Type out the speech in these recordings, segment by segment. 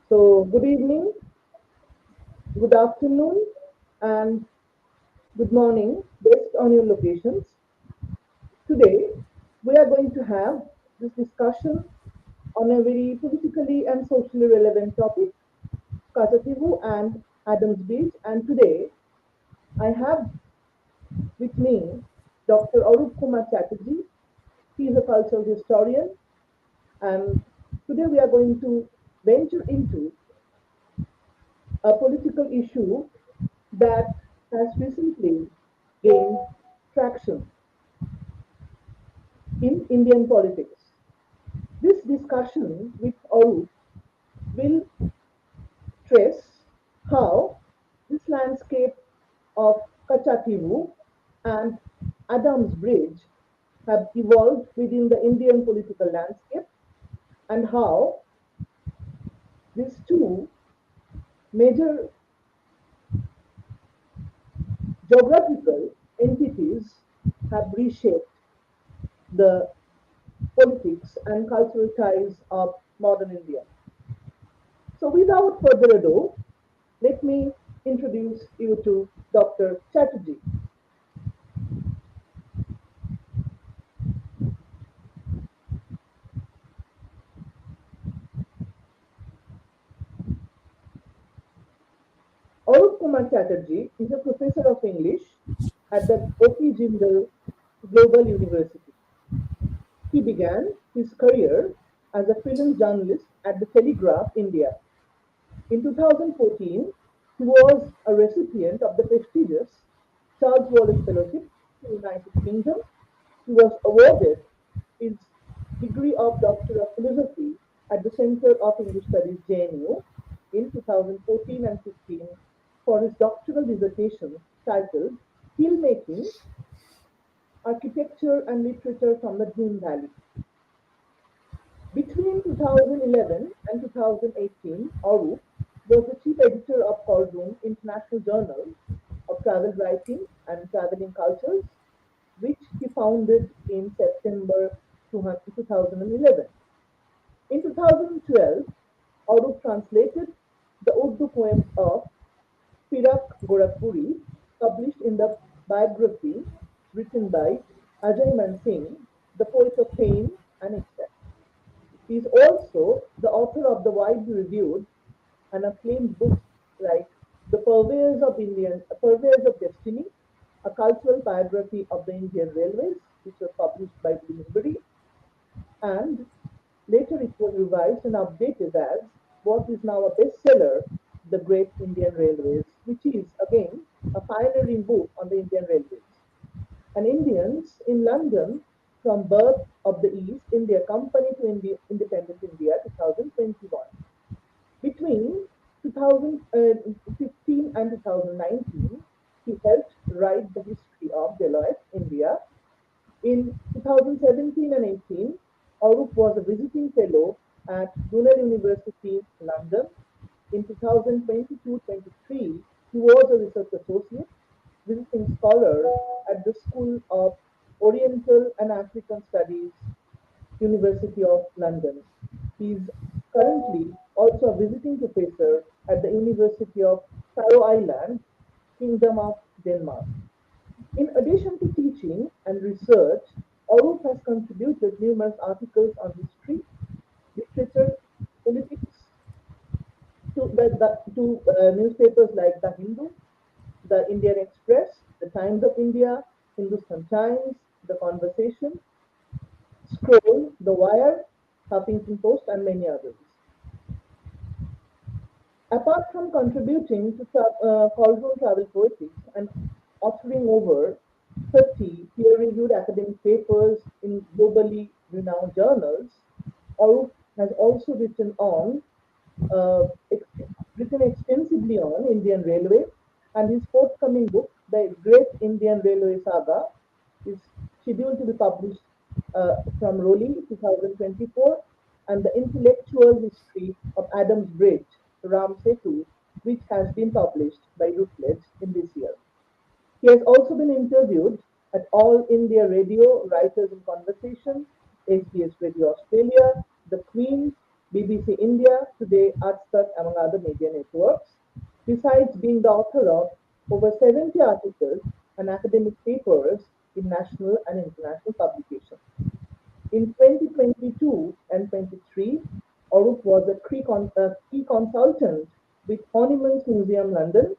So, good evening, good afternoon, and good morning, based on your locations. Today, we are going to have this discussion on a very politically and socially relevant topic, Katchatheevu and Adams Beach. And today, I have with me Dr. Arup Chatterji. He is a cultural historian, and today we are going to venture into a political issue that has recently gained traction in Indian politics. This discussion with Arup will trace how this landscape of Katchatheevu and Adams Bridge have evolved within the Indian political landscape and how these two major geographical entities have reshaped the politics and cultural ties of modern India. So, without further ado, let me introduce you to Dr. Chatterji. Arup Kumar Chatterji is a professor of English at the O.P. Jindal Global University. He began his career as a freelance journalist at the Telegraph India. In 2014, he was a recipient of the prestigious Charles Wallace Fellowship in the United Kingdom. He was awarded his degree of Doctor of Philosophy at the Center of English Studies, JNU, in 2014 and 15 for his doctoral dissertation titled Hillmaking, Architecture and Literature from the Dream Valley. Between 2011 and 2018, Arup was the chief editor of Khaldun International Journal of Travel Writing and Traveling Cultures, which he founded in September 2011. In 2012, Arup translated the Urdu poems of Firak Gorakhpuri, published in the biography written by Ajay Man Singh, the poet of pain and excess. He is also the author of the widely reviewed and acclaimed books like Purveyors of Destiny, a cultural biography of the Indian Railways, which was published by Bloomsbury, and later it was revised and updated as what is now a bestseller, The Great Indian Railways, which is again a pioneering book on the Indian Railways. And Indians in London from Birth of the East India Company to Independent India 2021. Between 2015 and 2019, he helped write the history of Deloitte, India. In 2017 and 18, Arup was a visiting fellow at Brunel University, London. In 2022-23, he was a research associate, visiting scholar at the School of Oriental and African Studies, University of London. He is currently also a visiting professor at the University of Faroe Islands, Kingdom of Denmark. In addition to teaching and research, Arup has contributed numerous articles on history, literature, politics to newspapers like The Hindu, The Indian Express, The Times of India, Hindustan Times, The Conversation, Scroll, The Wire, Huffington Post, and many others. Apart from contributing to cultural travel poetics and authoring over 30 peer-reviewed academic papers in globally renowned journals, Arup has also uh, ex- written extensively on Indian Railway, and his forthcoming book, The Great Indian Railway Saga, is scheduled to be published from Rowley 2024, and The Intellectual History of Adams Bridge, Ram Setu, which has been published by Routledge in this year. He has also been interviewed at All India Radio, Writers in Conversation, SBS Radio Australia, The Queen, BBC India, Today, Artstak, among other media networks, besides being the author of over 70 articles and academic papers in national and international publications. In 2022 and 23, Arup was a key consultant with Honeyman's Museum London,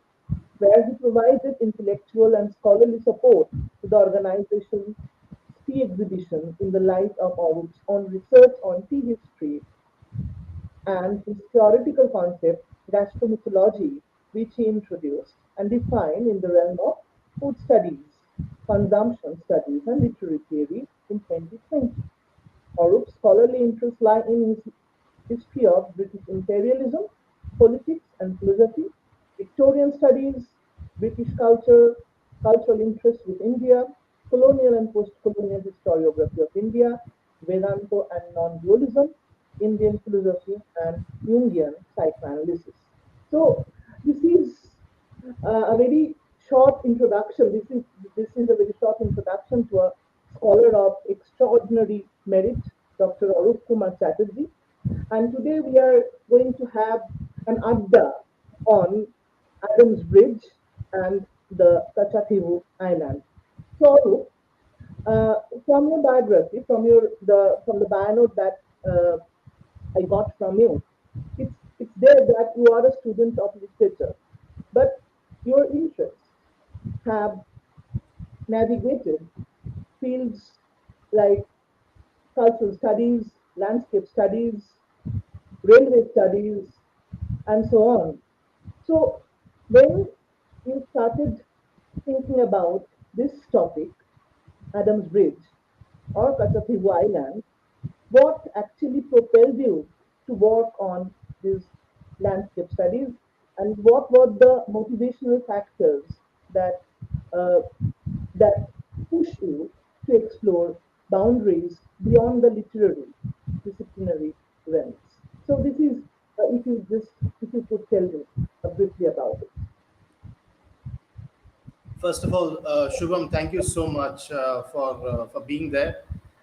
where he provided intellectual and scholarly support to the organization's tea exhibition in the light of Arup's own research on tea history and his theoretical concept, gastromythology, which he introduced and defined in the realm of food studies, consumption studies, and literary theory in 2020. Arup's scholarly interests lie in his history of British imperialism, politics and philosophy, Victorian studies, British culture, cultural interests with India, colonial and post-colonial historiography of India, Vedanta and non-dualism, Indian philosophy, and Jungian psychoanalysis. So this is a very short introduction. This is a very short introduction to a scholar of extraordinary merit, Dr. Arup Kumar Chatterji. And today we are going to have an adda on Adams Bridge and the Katchatheevu Island. So, Arup, from your biography, from the bio note that I got from you, it's there that you are a student of literature, but your interests have navigated fields like cultural studies, landscape studies, railway studies, and so on. So, when you started thinking about this topic, Adams Bridge or Katchatheevu Island, what actually propelled you to work on these landscape studies, and what were the motivational factors that uh, that push you to explore boundaries beyond the literary disciplinary realms? So this is if you could tell me briefly about it. First of all, Shubham, thank you so much for being there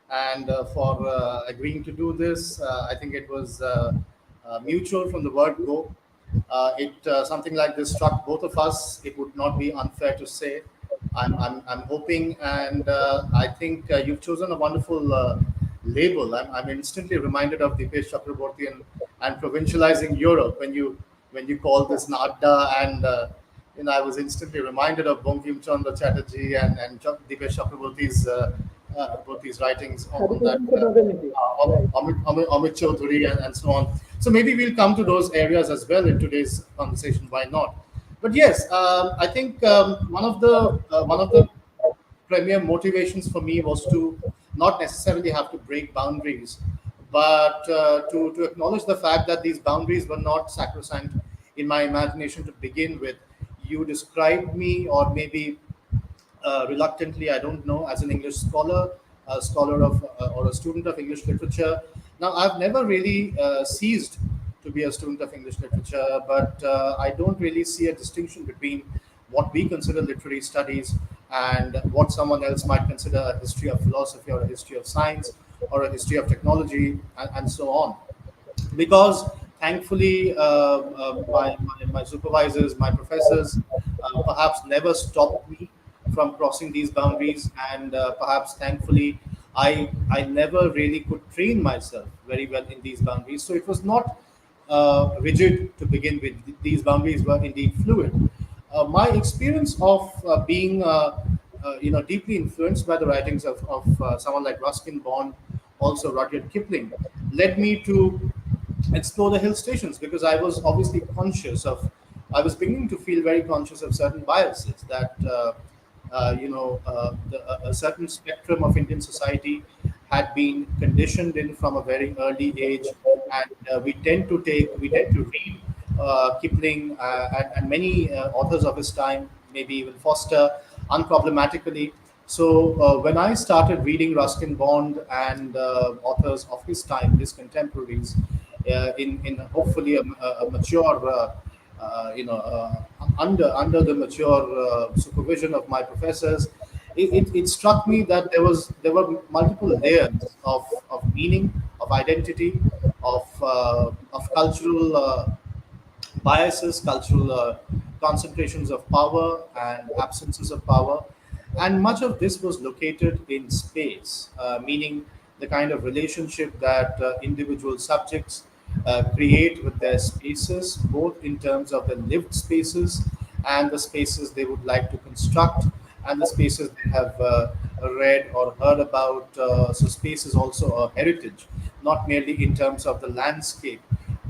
and for agreeing to do this. I think it was mutual from the word go. It Something like this struck both of us. It would not be unfair to say. I'm hoping, and I think you've chosen a wonderful label. I'm instantly reminded of Dipesh Chakraborty and provincializing Europe when you call this Nadda, and I was instantly reminded of Bankim Chandra Chatterji and Dipesh Chakraborty's Chakraborty's writings on that. Education for modernity, right? Amit Chaudhuri and so on. So maybe we'll come to those areas as well in today's conversation. Why not? But yes, I think one of the premier motivations for me was to not necessarily have to break boundaries, but to acknowledge the fact that these boundaries were not sacrosanct in my imagination to begin with. You described me, or maybe reluctantly, I don't know, as an English scholar, a scholar of or a student of English literature. Now, I've never really ceased to be a student of English literature, but I don't really see a distinction between what we consider literary studies and what someone else might consider a history of philosophy or a history of science or a history of technology and so on, because thankfully my supervisors, my professors, perhaps never stopped me from crossing these boundaries, and perhaps thankfully I never really could train myself very well in these boundaries. So it was not rigid to begin with. These boundaries were indeed fluid. My experience of being deeply influenced by the writings of someone like Ruskin Bond, also Rudyard Kipling, led me to explore the hill stations, because I was obviously I was beginning to feel very conscious of certain biases that, a certain spectrum of Indian society had been conditioned in from a very early age, and we tend to read Kipling and many authors of his time, maybe even Foster, unproblematically. So when I started reading Ruskin Bond and authors of his time, his contemporaries, in hopefully a mature, under the mature supervision of my professors, it struck me that there were multiple layers of meaning, of identity, of cultural biases, cultural concentrations of power, and absences of power. And much of this was located in space, meaning the kind of relationship that individual subjects create with their spaces, both in terms of the lived spaces and the spaces they would like to construct and the spaces they have read or heard about. So, space is also a heritage, not merely in terms of the landscape,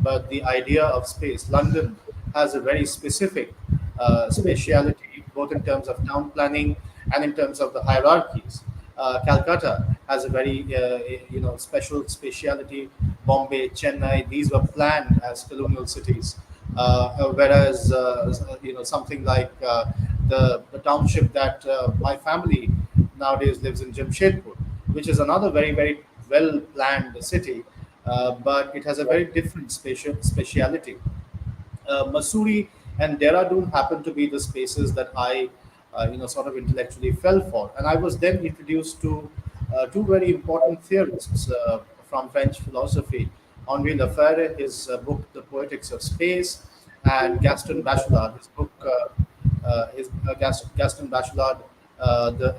but the idea of space. London has a very specific spatiality, both in terms of town planning and in terms of the hierarchies. Calcutta has a very special spatiality. Bombay, Chennai, these were planned as colonial cities, whereas something like the township that my family nowadays lives in, Jamshedpur, which is another very well planned city, but it has a very different spatiality. Masuri and Dehradun happened to be the spaces that I, sort of intellectually fell for. And I was then introduced to two very important theorists from French philosophy: Henri Lefebvre, his book *The Poetics of Space*, and Gaston Bachelard, his book, Gaston Bachelard,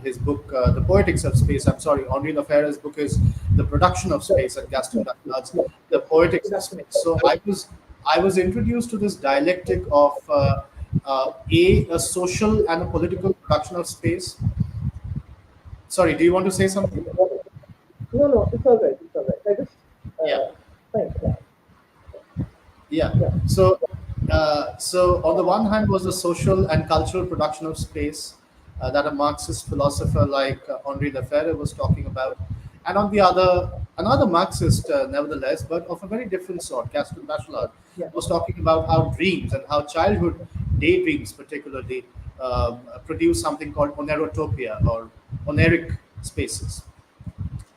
his book, *The Poetics of Space*. I'm sorry, Henri Lefebvre's book is *The Production of Space*, and Gaston Bachelard's Yes, *The Poetics of that's Space*. right. So I was introduced to this dialectic of a social and a political production of space. Sorry, do you want to say something? No, no, it's all right. It's all right. I just, Yeah. thanks. Yeah, Yeah. yeah, So on the one hand was the social and cultural production of space that a Marxist philosopher like Henri Lefebvre was talking about, and on the other, another Marxist, nevertheless, but of a very different sort, Gaston Bachelard, yeah. was talking about how dreams and how childhood daydreams, particularly, produce something called onerotopia or oneric spaces.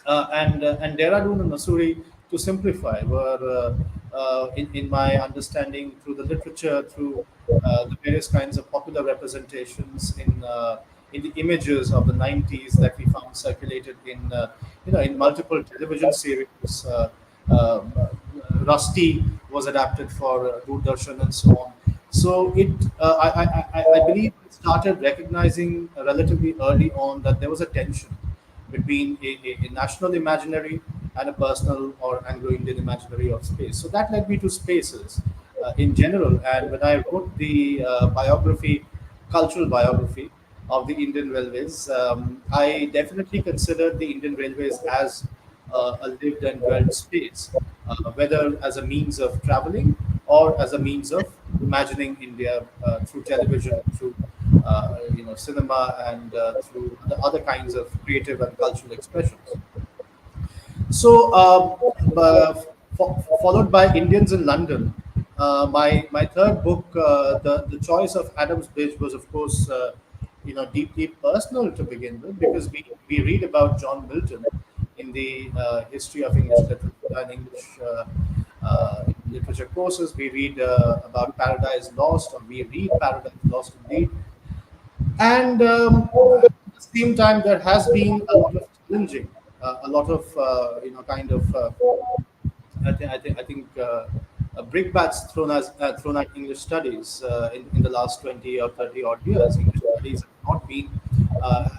And Dehradun and Masuri, to simplify, were, in my understanding, through the literature, through the various kinds of popular representations in the images of the 90s that we found circulated in multiple television series. Rusty was adapted for Doordarshan and so on. So I believe it started recognizing relatively early on that there was a tension between a national imaginary and a personal or Anglo-Indian imaginary of space. So that led me to spaces in general. And when I wrote the cultural biography of the Indian Railways, I definitely considered the Indian Railways as a lived and dwelt space, whether as a means of traveling or as a means of imagining India through television, through cinema, and through the other kinds of creative and cultural expressions. So, followed by Indians in London, my third book, the Choice of Adam's Bridge, was of course deeply personal to begin with, because we read about John Milton in the history of English literature and English literature courses. We read about Paradise Lost, or we read Paradise Lost indeed. And at the same time, there has been a lot of challenging, a lot of kind of brickbats thrown at English studies in the last 20 or 30 odd years. English studies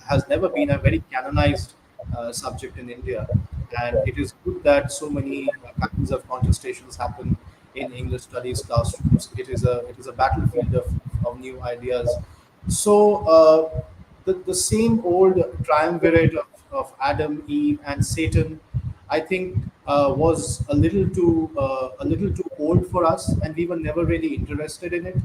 has never been a very canonized subject in India, and it is good that so many kinds of contestations happen in English studies classrooms. It is a battlefield of new ideas. So the same old triumvirate of Adam, Eve, and Satan, I think, was a little too old for us, and we were never really interested in it.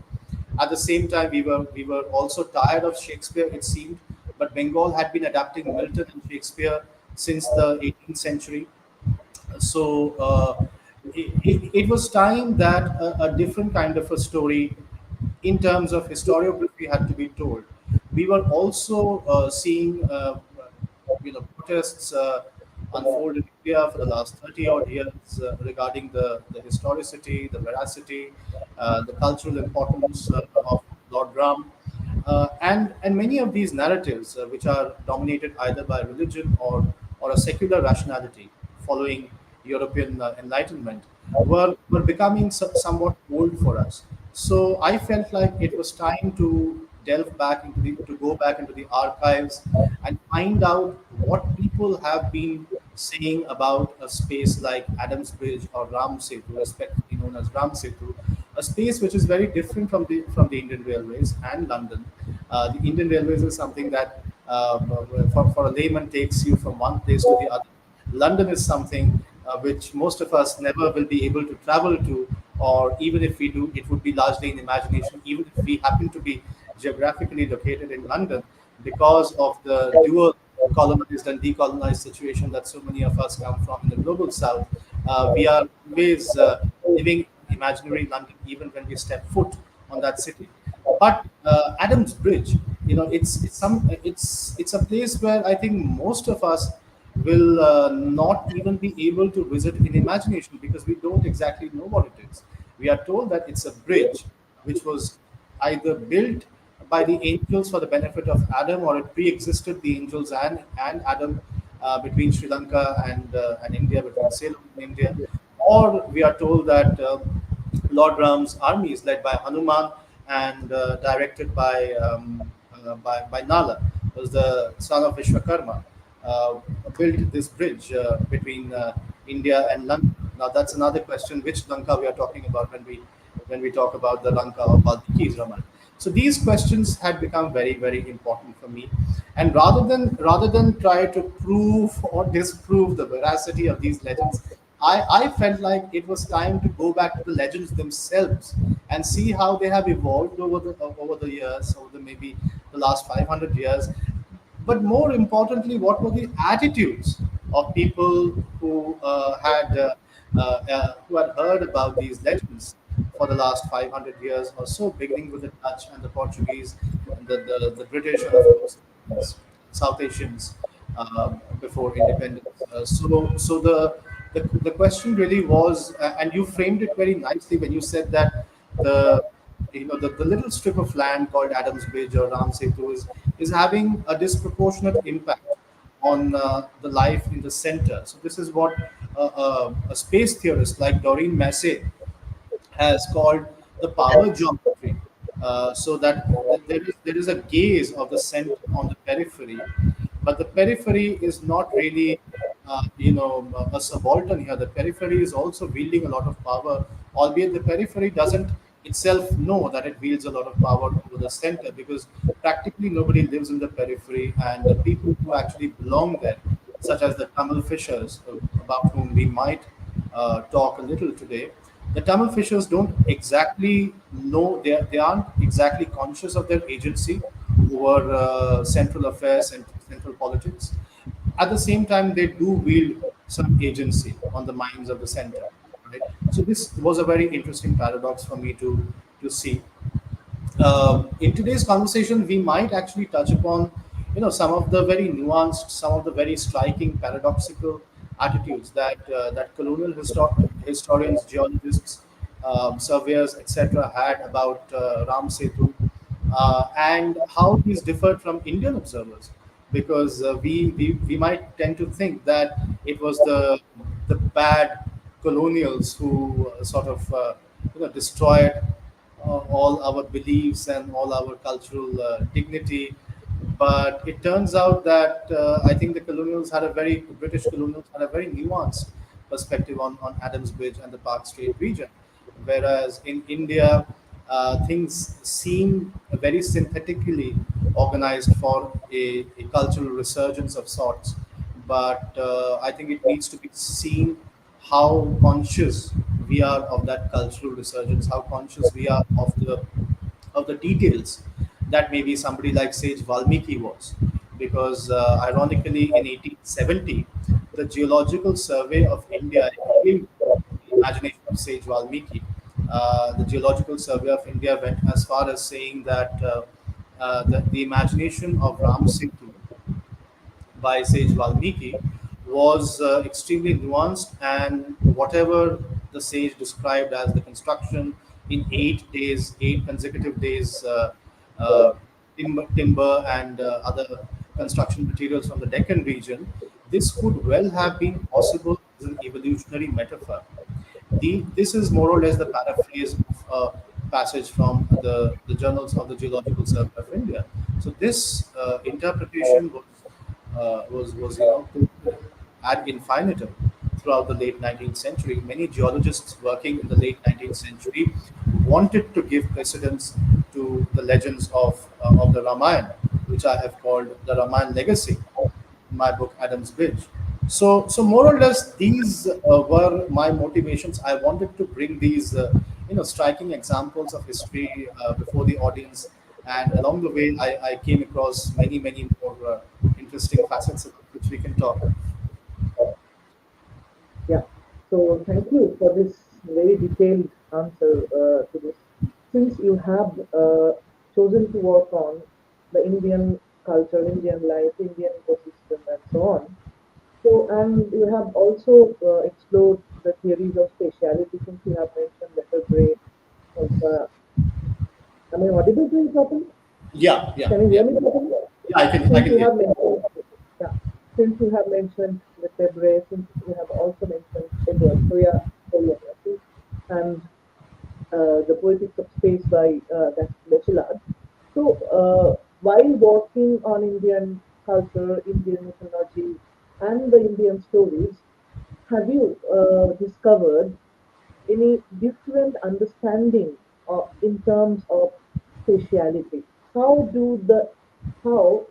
At the same time, we were also tired of Shakespeare, it seemed, but Bengal had been adapting Milton and Shakespeare since the 18th century. So it was time that a different kind of a story in terms of historiography had to be told. We were also seeing protests unfold in India for the last 30 odd years regarding the historicity, the veracity, the cultural importance of Lord Ram. And many of these narratives, which are dominated either by religion or a secular rationality following European Enlightenment, were becoming somewhat old for us. So I felt like it was time to delve back into to go back into the archives and find out what people have been saying about a space like Adams Bridge or Ram Setu, respectively known as Ram Setu, a space which is very different from the Indian Railways and London. The Indian Railways is something that for a layman takes you from one place to the other. London is something which most of us never will be able to travel to, or even if we do, it would be largely in imagination, even if we happen to be geographically located in London, because of the dual colonized and decolonized situation that so many of us come from in the global south. We are always living in imaginary London, even when we step foot on that city. But Adams Bridge, it's a place where I think most of us will not even be able to visit in imagination because we don't exactly know what it is. We are told that it's a bridge which was either built by the angels for the benefit of Adam, or it pre-existed the angels and Adam between Sri Lanka and India, between Ceylon and India, or we are told that Lord Ram's army is led by Hanuman and directed by Nala, was the son of Vishwakarma, uh, built this bridge between India and Lanka. Now that's another question: which Lanka we are talking about when we talk about the Lanka of Valmiki's Ramayana? So these questions had become very important for me, and rather than try to prove or disprove the veracity of these legends, I felt like it was time to go back to the legends themselves and see how they have evolved over the years, over the maybe the last 500 years. But more importantly, what were the attitudes of people who had heard about these legends for the last 500 years or so, beginning with the Dutch and the Portuguese, and the British, and of course South Asians before independence. The question really was, and you framed it very nicely when you said that the the little strip of land called Adams Bridge or Ram Setu is having a disproportionate impact on the life in the center. So this is what a space theorist like Doreen Massey has called the power geometry, so that there is a gaze of the center on the periphery, but the periphery is not really a subaltern here. The periphery is also wielding a lot of power, albeit the periphery doesn't itself know that it wields a lot of power over the center, because practically nobody lives in the periphery, and the people who actually belong there, such as the Tamil fishers, about whom we might talk a little today. The Tamil fishers don't exactly know, they aren't exactly conscious of their agency over central affairs and central politics. At the same time, they do wield some agency on the minds of the center. Right? So this was a very interesting paradox for me to see. In today's conversation, we might actually touch upon, some of the very nuanced, some of the very striking, paradoxical attitudes that colonial historians, geologists, surveyors, etc., had about Ram Setu, and how these differed from Indian observers, because we might tend to think that it was the bad colonials who sort of destroyed all our beliefs and all our cultural dignity. But it turns out that I think the British colonials had a very nuanced perspective on Adams Bridge and the Park Strait region. Whereas in India, things seem very synthetically organized for a cultural resurgence of sorts. But I think it needs to be seen how conscious we are of that cultural resurgence, how conscious we are of the details that maybe somebody like Sage Valmiki was. Because ironically, in 1870, the Geological Survey of India claimed the imagination of Sage Valmiki. The Geological Survey of India went as far as saying that the imagination of Ram Setu by Sage Valmiki was extremely nuanced, and whatever the sage described as the construction in 8 days, 8 consecutive days, timber and other construction materials from the Deccan region, this could well have been possible as an evolutionary metaphor. This is more or less the paraphrase of a passage from the journals of the Geological Survey of India. So this interpretation was quoted ad infinitum throughout the late 19th century. Many geologists working in the late 19th century wanted to give precedence to the legends of the Ramayana, which I have called the Ramayana legacy in my book Adam's Bridge. So more or less, these were my motivations. I wanted to bring these, striking examples of history before the audience, and along the way, I came across many more interesting facets about which we can talk. Yeah. So thank you for this very detailed answer to this. Since you have chosen to work on the Indian culture, Indian life, Indian ecosystem, and so on. So, and you have also explored the theories of spatiality since you have mentioned vertebrate. Uh, am I audible to you properly? Yeah, yeah, Can you hear yeah, me properly? yeah. I Since can you hear. have mentioned, yeah, since you have mentioned vertebrae, since you have also mentioned choreography, and the Poetics of Space by Bachelard. So, while working on Indian culture, Indian mythology, and the Indian stories, have you discovered any different understanding in terms of spatiality? How do how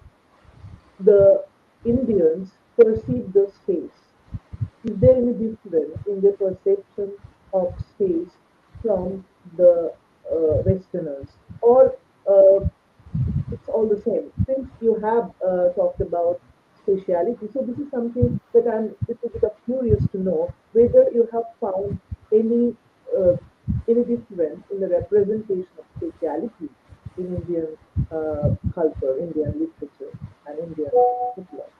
the Indians perceive the space? Is there any difference in their perception of space from the Westerners, or it's all the same? Since you have talked about spatiality, so this is something that I'm a little bit of curious to know whether you have found any uh, any difference in the representation of spatiality in Indian culture, Indian literature, and Indian mythologies.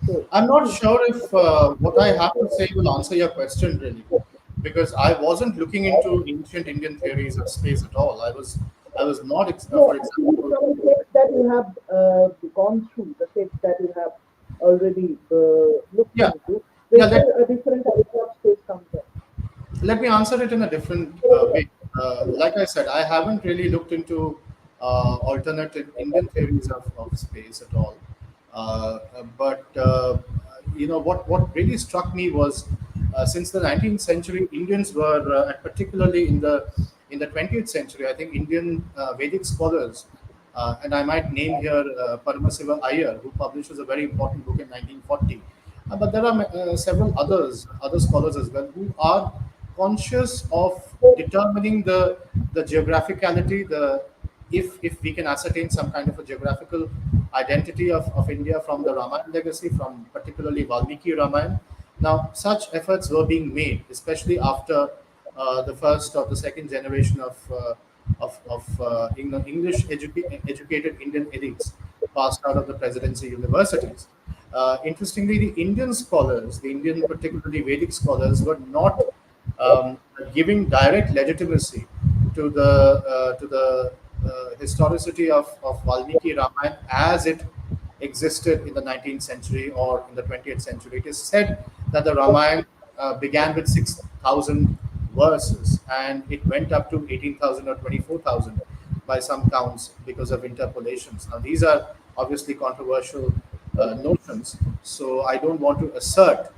So I'm not please. sure if what I have to say will answer your question really, because I wasn't looking into ancient Indian theories of space at all. I was not, No, for actually, example, from the text that you have gone through, the text that you have already looked yeah, into, yeah. whether a different idea of space comes in. Let me answer it in a different way. Like I said, I haven't really looked into alternative Indian theories of space at all. But what really struck me was since the 19th century, Indians were, and particularly in the 20th century, I think Indian Vedic scholars, and I might name here Paramasiva Iyer, who publishes a very important book in 1940. But there are several other scholars as well, who are conscious of determining the geographicality, the if we can ascertain some kind of a geographical identity of India from the Ramayana legacy, from particularly Valmiki Ramayana. Now, such efforts were being made, especially after the first or the second generation of English educated Indian elites passed out of the presidency universities. Interestingly, the Indian scholars, the Indian particularly Vedic scholars, were not giving direct legitimacy to the historicity of Valmiki Ramayana as it existed in the 19th century or in the 20th century. It is said that the Ramayana began with 6,000 verses and it went up to 18,000 or 24,000 by some counts because of interpolations. Now, these are obviously controversial notions, so I don't want to assert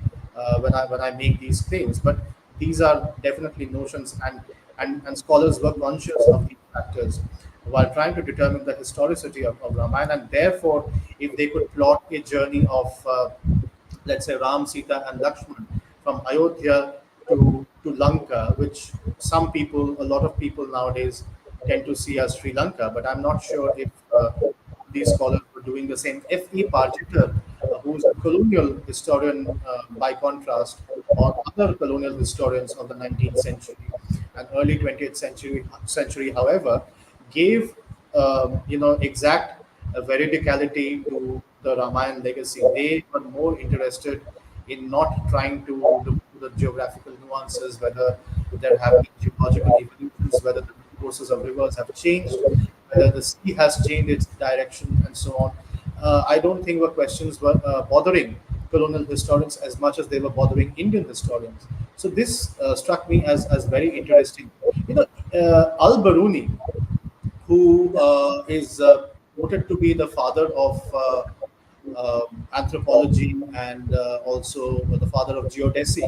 when I make these claims, but these are definitely notions, and scholars were conscious of these factors while trying to determine the historicity of Ramayana, and therefore, if they could plot a journey of let's say Ram, Sita, and Lakshman from Ayodhya to Lanka, which a lot of people nowadays tend to see as Sri Lanka, but I'm not sure if these scholars were doing the same. F.E. Parjitar, who's a colonial historian by contrast, or other colonial historians of the 19th century and early 20th century, however, gave exact veridicality to the Ramayana legacy. They were more interested in not trying to look into the geographical nuances, whether there have been geological evolutions, whether the courses of rivers have changed, whether the sea has changed its direction, and so on. I don't think were questions were bothering colonial historians as much as they were bothering Indian historians. So this struck me as very interesting. You know, Al Baruni, who is noted to be the father of anthropology and also the father of geodesy,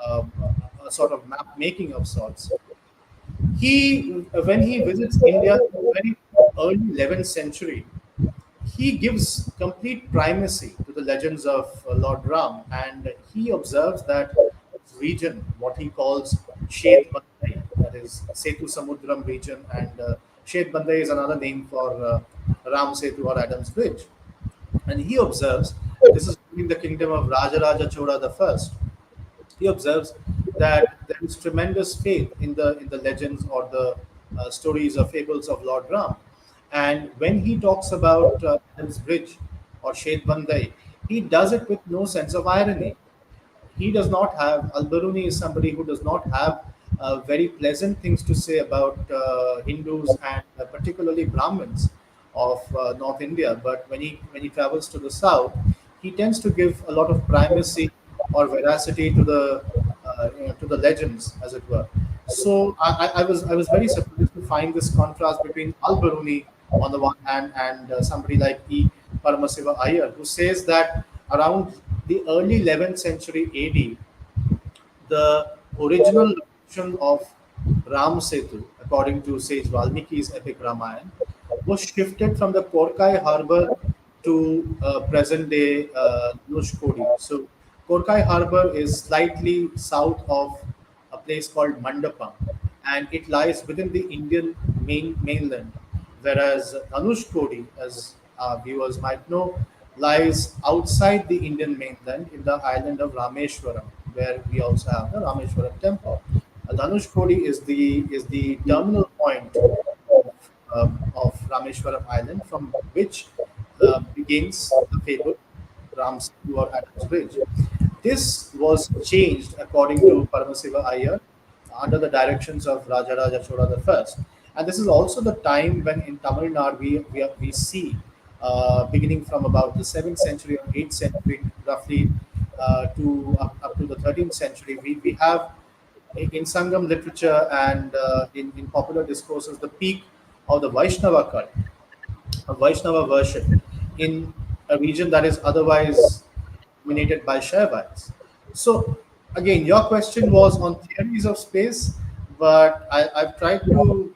a sort of map making of sorts. When he visits India in the very early 11th century, he gives complete primacy to the legends of Lord Ram, and he observes that this region, what he calls Shet Bandai, that is Setu Samudram region, and Shet Bandai is another name for Ram Setu or Adam's Bridge. And he observes this is during the kingdom of Rajaraja Chola the first. He observes that there is tremendous faith in the legends or the stories or fables of Lord Ram. And when he talks about Adam's Bridge or Shet Bandai, he does it with no sense of irony. He does not have Al-Baruni is somebody who does not have very pleasant things to say about Hindus and particularly Brahmins of North India. But when he travels to the south, he tends to give a lot of primacy or veracity to the legends, as it were. So I was very surprised to find this contrast between Al-Baruni on the one hand and somebody like E. Paramasiva Iyer, who says that around the early 11th century AD, the original location of Ram Setu, according to sage Valmiki's epic Ramayana, was shifted from the Korkai harbor to present day Nushkodi. So, Korkai harbor is slightly south of a place called Mandapa, and it lies within the Indian mainland, whereas Dhanushkodi, as our viewers might know, lies outside the Indian mainland in the island of Rameshwaram, where we also have the Rameshwaram temple. Dhanushkodi is the terminal point of Rameshwaram Island, from which begins the fabled Ram's or Adam's Bridge. This was changed, according to Paramasiva Iyer, under the directions of Rajaraja Chola I. And this is also the time when in Tamil Nadu we see, beginning from about the 7th century or 8th century, roughly up to the 13th century, we have in Sangam literature and in popular discourses the peak of the Vaishnava cult, Vaishnava worship in a region that is otherwise dominated by Shaivites. So, again, your question was on theories of space, but I've tried to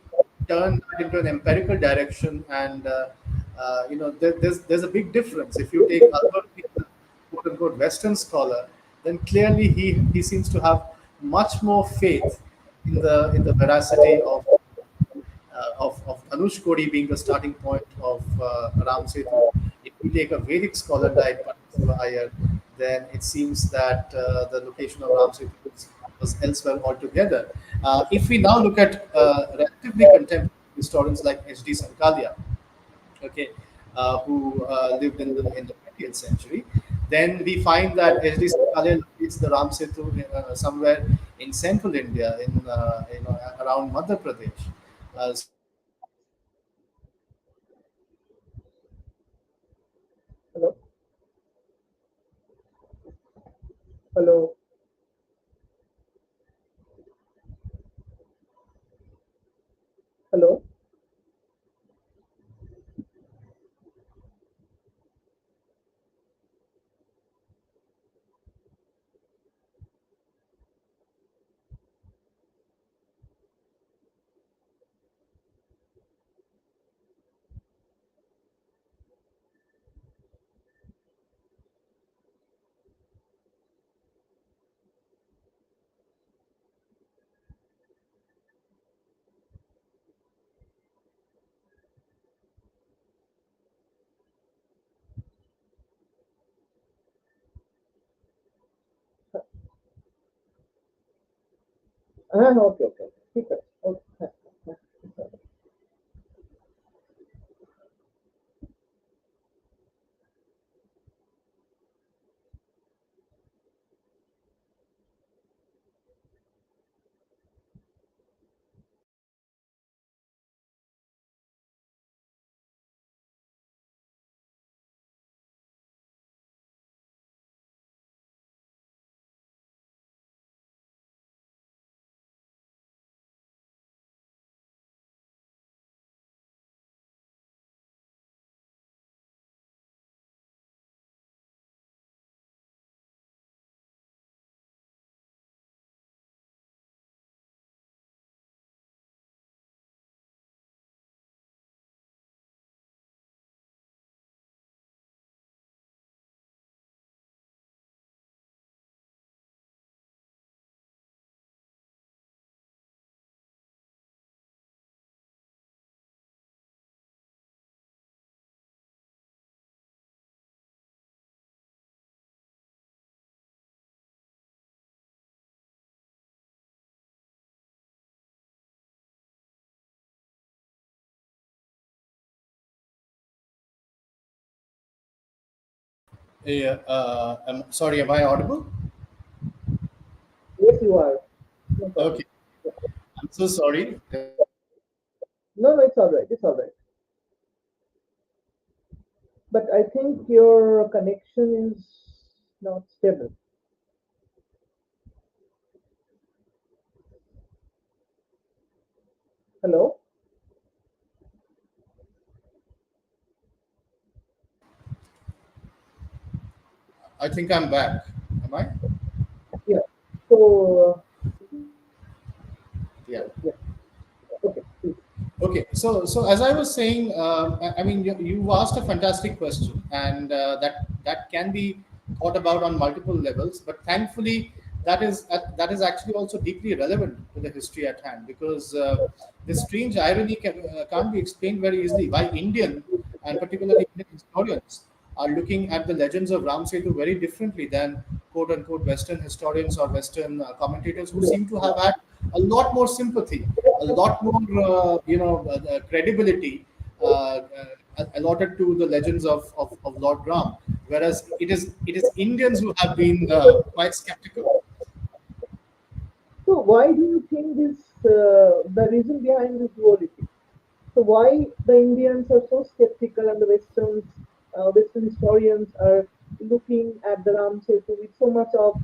turn that into an empirical direction, and there's a big difference. If you take Albert, quote unquote Western scholar, then clearly he seems to have much more faith in the veracity of Anush Kodi being the starting point of Ram Setu. If we take a Vedic scholar like Padmaseva Iyer, then it seems that the location of Ram Setu was elsewhere altogether. If we now look at relatively contemporary historians like H.D. Sankalia, okay, who lived in the 20th century, then we find that H.D. Sankalia locates the Ram Setu somewhere in central India, in around Madhya Pradesh. Hello, hello, hello. Okay, okay. ठीक है. Okay. Yeah, sorry, am I audible? Yes, you are. No problem. Okay, I'm so sorry. No, no, it's all right. It's all right. But I think your connection is not stable. Hello? I think I'm back. Am I? Yeah. So, Yeah. yeah. Okay, please. Okay, so as I was saying, I mean, you asked a fantastic question, and that can be thought about on multiple levels. But thankfully, that is actually also deeply relevant to the history at hand, because this strange irony can't be explained very easily. Why Indian, and particularly Indian historians, are looking at the legends of Ram Setu very differently than quote unquote Western historians or Western commentators, who seem to have had a lot more sympathy, a lot more credibility allotted to the legends of Lord Ram, whereas it is Indians who have been quite skeptical. So, why do you think this, the reason behind this duality? So why the Indians are so skeptical and the Western historians are looking at the Ram Setu with so much of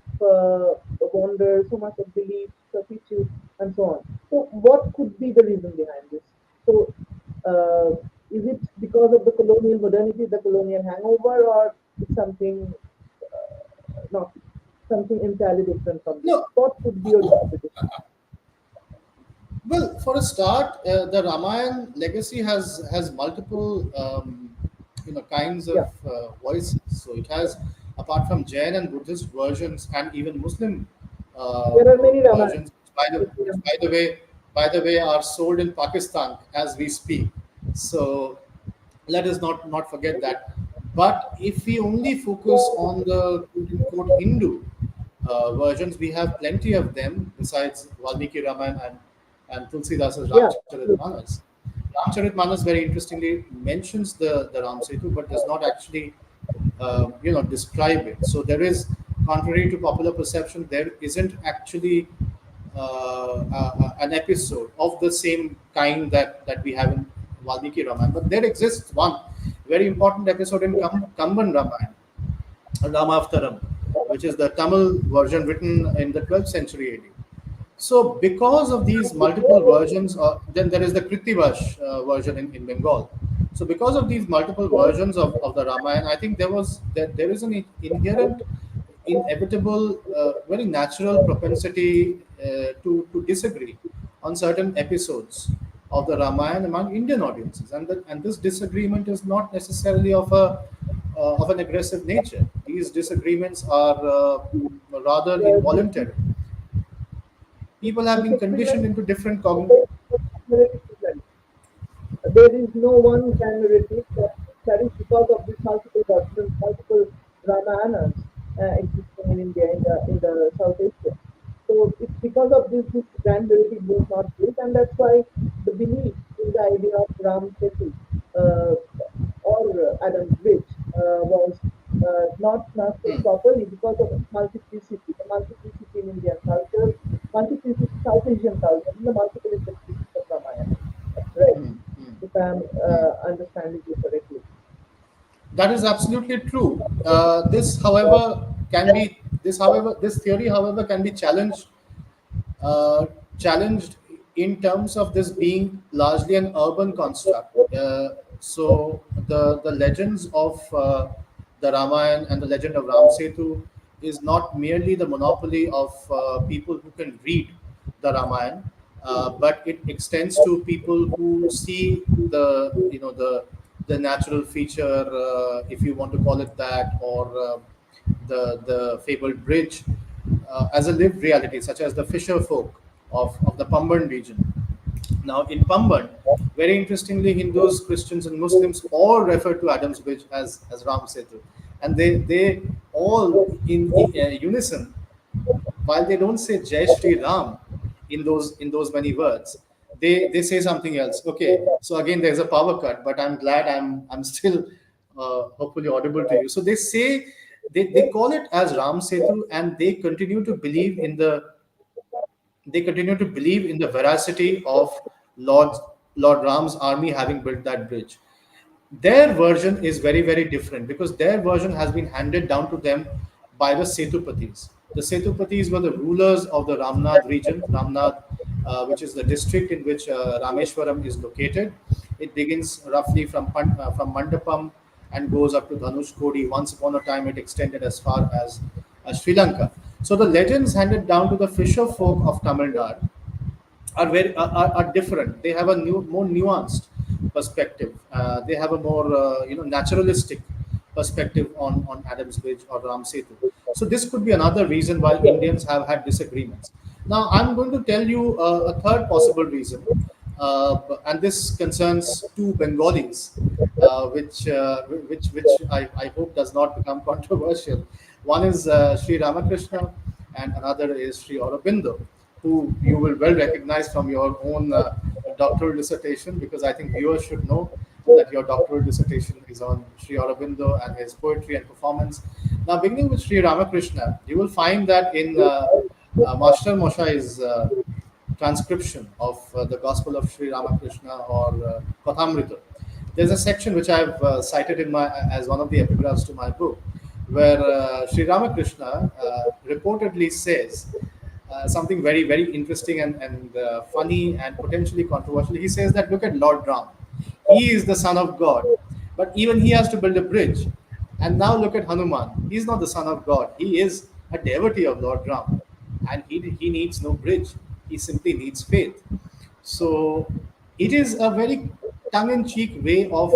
wonder, so much of belief, certitude, and so on. So what could be the reason behind this? So is it because of the colonial modernity, the colonial hangover, or it's something not something entirely different from this? No, What could be your interpretation? well, for a start, the Ramayana legacy has multiple kinds of Yeah, voices. So it has, apart from Jain and Buddhist versions, and even Muslim there are many Ramayana. versions, which by the way are sold in Pakistan as we speak. So let us not forget that. But if we only focus on the quote unquote Hindu versions, we have plenty of them besides Valmiki Raman and Tulsidasa's Yeah, Ramcharitmanas. Ramcharitmanas very interestingly mentions the Ram Setu, but does not actually describe it. So there is, contrary to popular perception, there isn't actually an episode of the same kind that we have in Valmiki Ramayana. But there exists one very important episode in Kamban Ramayana, Ramavtaram, which is the Tamil version written in the 12th century AD. So, because of these multiple versions, then there is the Kritivash version in Bengal. So, because of these multiple versions of the Ramayana, I think there is an inherent, inevitable, very natural propensity to disagree on certain episodes of the Ramayana among Indian audiences, and this disagreement is not necessarily of an aggressive nature. These disagreements are rather the involuntary. People have been conditioned disagreement into different narrative present. There is no one grand narrative that is because of these multiple versions, multiple Ramayanas existing in India, in the South Asia. So it's because of this grand narrative was not built, and that's why the belief in the idea of Ram Setu uh, or Adam's Bridge was not nurtured properly because of its multiplicity, the multiplicity in Indian culture, multiplicity South Asian culture, and the multiple interpretations of Ramayana. That's right, if I'm understanding you correctly. That is absolutely true. This, however, can be this, however, this theory, however, can be uh, challenged in terms of this being largely an urban construct. So the legends of the Ramayana and the legend of Ram Setu is not merely the monopoly of people who can read the Ramayana, but it extends to people who see the natural feature, if you want to call it that, or the fabled bridge as a lived reality, such as the fisher folk of the Pamban region. Now, in Pamban, very interestingly, Hindus, Christians, and Muslims all refer to Adam's Bridge as Ram Setu, and they all in unison, while they don't say Jai Shri Ram in those many words, they say something else. Okay, so again there's a power cut, but I'm glad I'm still hopefully audible to you. So they say They call it as Ram Setu, and they continue to believe in the veracity of Lord Lord Ram's army having built that bridge. Their version is very, very different because their version has been handed down to them by the Setupatis. The Setupatis were the rulers of the Ramnad region, Ramnad, which is the district in which Rameshwaram is located. It begins roughly from Mandapam and goes up to Dhanushkodi. Once upon a time, it extended as far as Sri Lanka. So the legends handed down to the fisher folk of Tamil Nadu are different. They have a more nuanced perspective. They have a more naturalistic perspective on Adams Bridge or Ram Setu. So this could be another reason why Indians have had disagreements. Now I'm going to tell you a third possible reason, and this concerns two Bengalis, which I hope does not become controversial. One is Sri Ramakrishna, and another is Sri Aurobindo, who you will well recognize from your own doctoral dissertation, because I think viewers should know that your doctoral dissertation is on Sri Aurobindo and his poetry and performance. Now, beginning with Sri Ramakrishna, you will find that in Master Moshai's transcription of the Gospel of Sri Ramakrishna or Kathamrita, there's a section which I've cited in my as one of the epigraphs to my book, where Sri Ramakrishna reportedly says something very, very interesting and funny and potentially controversial. He says that look at Lord Ram. He is the son of God, but even he has to build a bridge. And now look at Hanuman. He's not the son of God. He is a devotee of Lord Ram, and he needs no bridge. He simply needs faith. So it is a very tongue-in-cheek way of,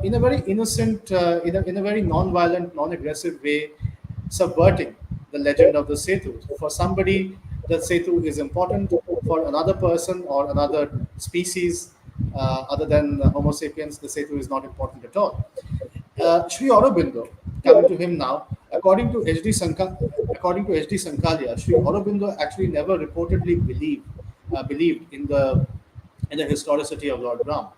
in a very innocent, in a very non-violent, non-aggressive way, subverting the legend of the Setu. For somebody, the Setu is important. For another person or another species, other than Homo sapiens, the Setu is not important at all. Sri Aurobindo, coming to him now, according to H.D. Sankalia, Sri Aurobindo actually never reportedly believed in the historicity of Lord Ram.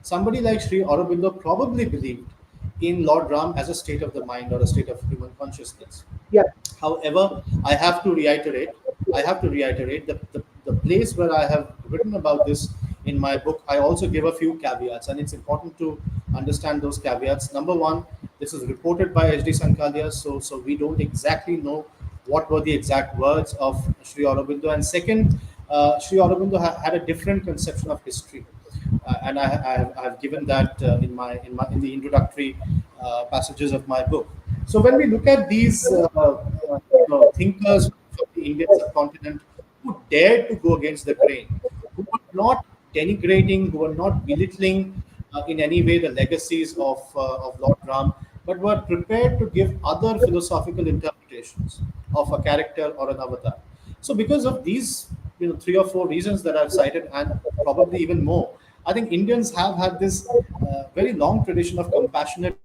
Somebody like Sri Aurobindo probably believed in Lord Ram as a state of the mind or a state of human consciousness. Yeah. However, I have to reiterate the place where I have written about this in my book. I also give a few caveats, and it's important to understand those caveats. Number one, this is reported by H.D. Sankalia, so we don't exactly know what were the exact words of Sri Aurobindo. And second, Sri Aurobindo had a different conception of history, and I have given that in the introductory passages of my book. So when we look at these thinkers from the Indian subcontinent who dared to go against the grain, who were not denigrating, who were not belittling in any way the legacies of Lord Ram, but were prepared to give other philosophical interpretations of a character or an avatar. So because of these, three or four reasons that I've cited, and probably even more, I think Indians have had this very long tradition of compassionate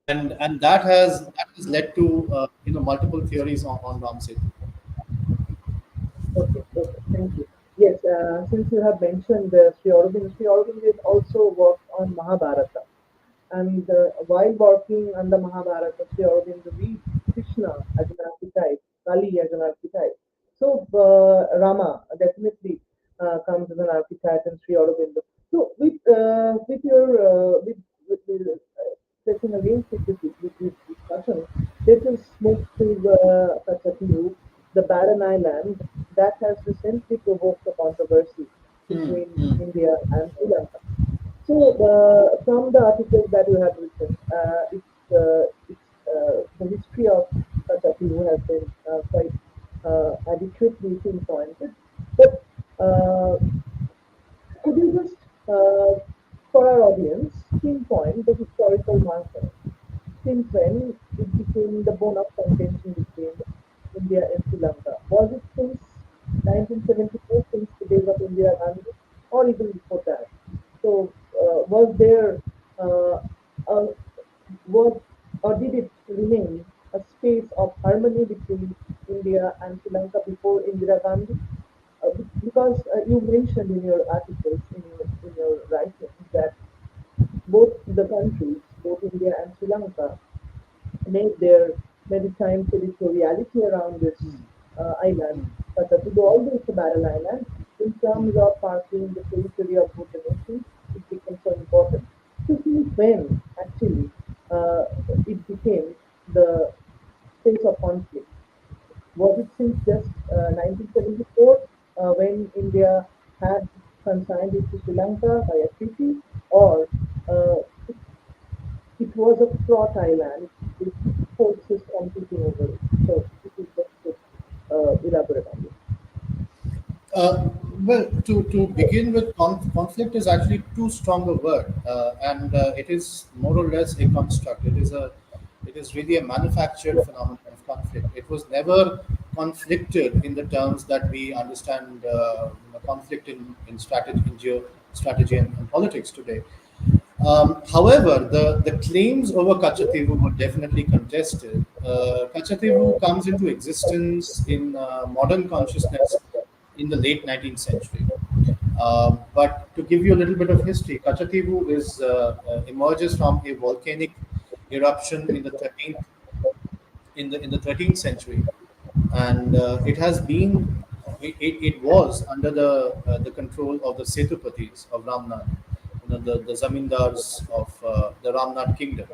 and that has led to multiple theories on Ram Setu. Okay, okay, thank you. Yes, since you have mentioned Sri Aurobindo has also worked on Mahabharata. And while working on the Mahabharata, Sri Aurobindo reads Krishna as an archetype, Kali as an archetype. So Rama definitely comes as an archetype in Sri Aurobindo. So with pressing against with this discussion, let us move to the Katchatheevu, the barren island that has recently provoked a controversy Hmm, between hmm, India and Sri Lanka. So, from the article that you have written, the history of Katchatheevu has been quite adequately pinpointed. But could you just, for our audience, pinpoint the historical marker since when it became the bone of contention between India and Sri Lanka? Was it since 1974, since the days of Indira Gandhi, or even before that? So, was there a was or did it remain a space of harmony between India and Sri Lanka before Indira Gandhi? Because you mentioned in your articles, in your writings, that both the countries both India and Sri Lanka made their maritime territoriality around this island. Katchatheevu, although it's a barren island, in terms of marking the territory of both the nations, it became so important. So since when actually uh, it became the space of conflict? Was it since just 1974 when India had consigned it to Sri Lanka by a treaty, or uh, it was a fraught island with forces competing over it? So, if you just could elaborate on this. Uh, well, to begin with, conflict is actually too strong a word, and it is more or less a construct. It is really a manufactured phenomenon of conflict. It was never conflicted in the terms that we understand conflict in strategy, strategy and politics today. However, the claims over Katchatheevu were definitely contested. Katchatheevu comes into existence in modern consciousness in the late 19th century. But to give you a little bit of history, Katchatheevu emerges from a volcanic eruption in the 13th century, and it has been it was under the control of the Setupatis of Ramnad, the zamindars of the Ramnad kingdom.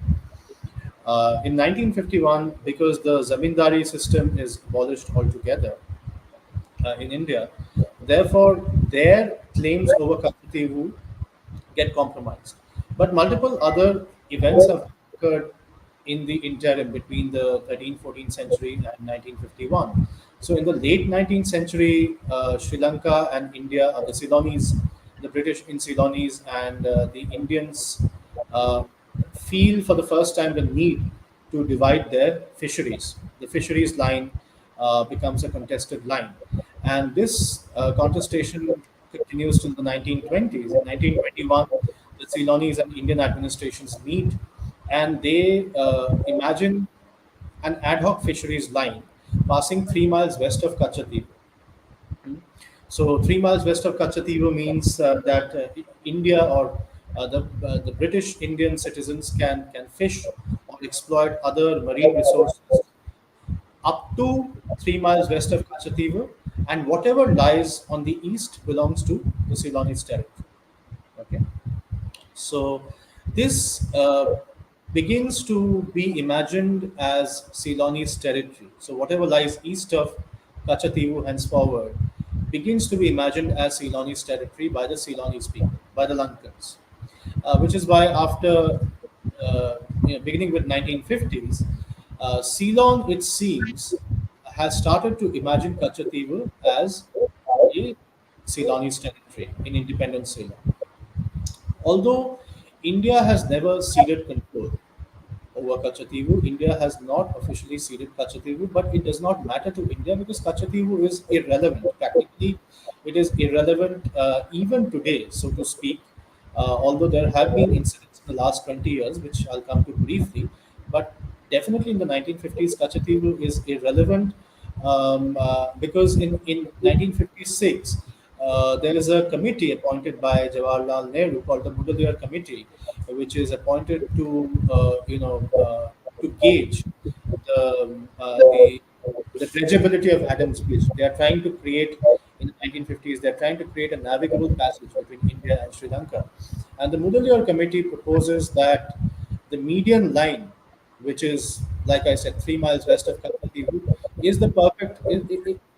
In 1951, because the zamindari system is abolished altogether in India, therefore their claims over Katchatheevu get compromised. But multiple other events have occurred in the interim between the 13th, 14th century and 1951. So, in the late 19th century, Sri Lanka and India, the Ceylonese, the British in Ceylonese, and the Indians uh, feel for the first time the need to divide their fisheries. The fisheries line becomes a contested line. And this contestation continues till the 1920s. In 1921, the Ceylonese and Indian administrations meet and they imagine an ad hoc fisheries line passing 3 miles west of Katchatheevu. So 3 miles west of Katchatheevu means that India or the British Indian citizens can fish or exploit other marine resources up to 3 miles west of Katchatheevu, and whatever lies on the east belongs to the Ceylonese territory. Okay, so this begins to be imagined as Ceylonese territory. So whatever lies east of Katchatheevu henceforward begins to be imagined as Ceylonese territory by the Ceylonese people, by the Lankans, which is why after beginning with 1950s, Ceylon, it seems, has started to imagine Katchatheevu as a Ceylonese territory in independent Ceylon. Although India has never ceded control over Katchatheevu, India has not officially ceded Katchatheevu, but it does not matter to India because Katchatheevu is irrelevant. Practically, it is irrelevant even today, so to speak. Although there have been incidents in the last 20 years, which I'll come to briefly, but definitely in the 1950s, Katchatheevu is irrelevant because in 1956, there is a committee appointed by Jawaharlal Nehru called the Mudaliar Committee, which is appointed to gauge the the dredgeability of Adams Bridge. They are trying to create in the 1950s. They are trying to create a navigable passage between India and Sri Lanka, and the Mudaliar Committee proposes that the median line, which is like I said, 3 miles west of Katchatheevu, is the perfect.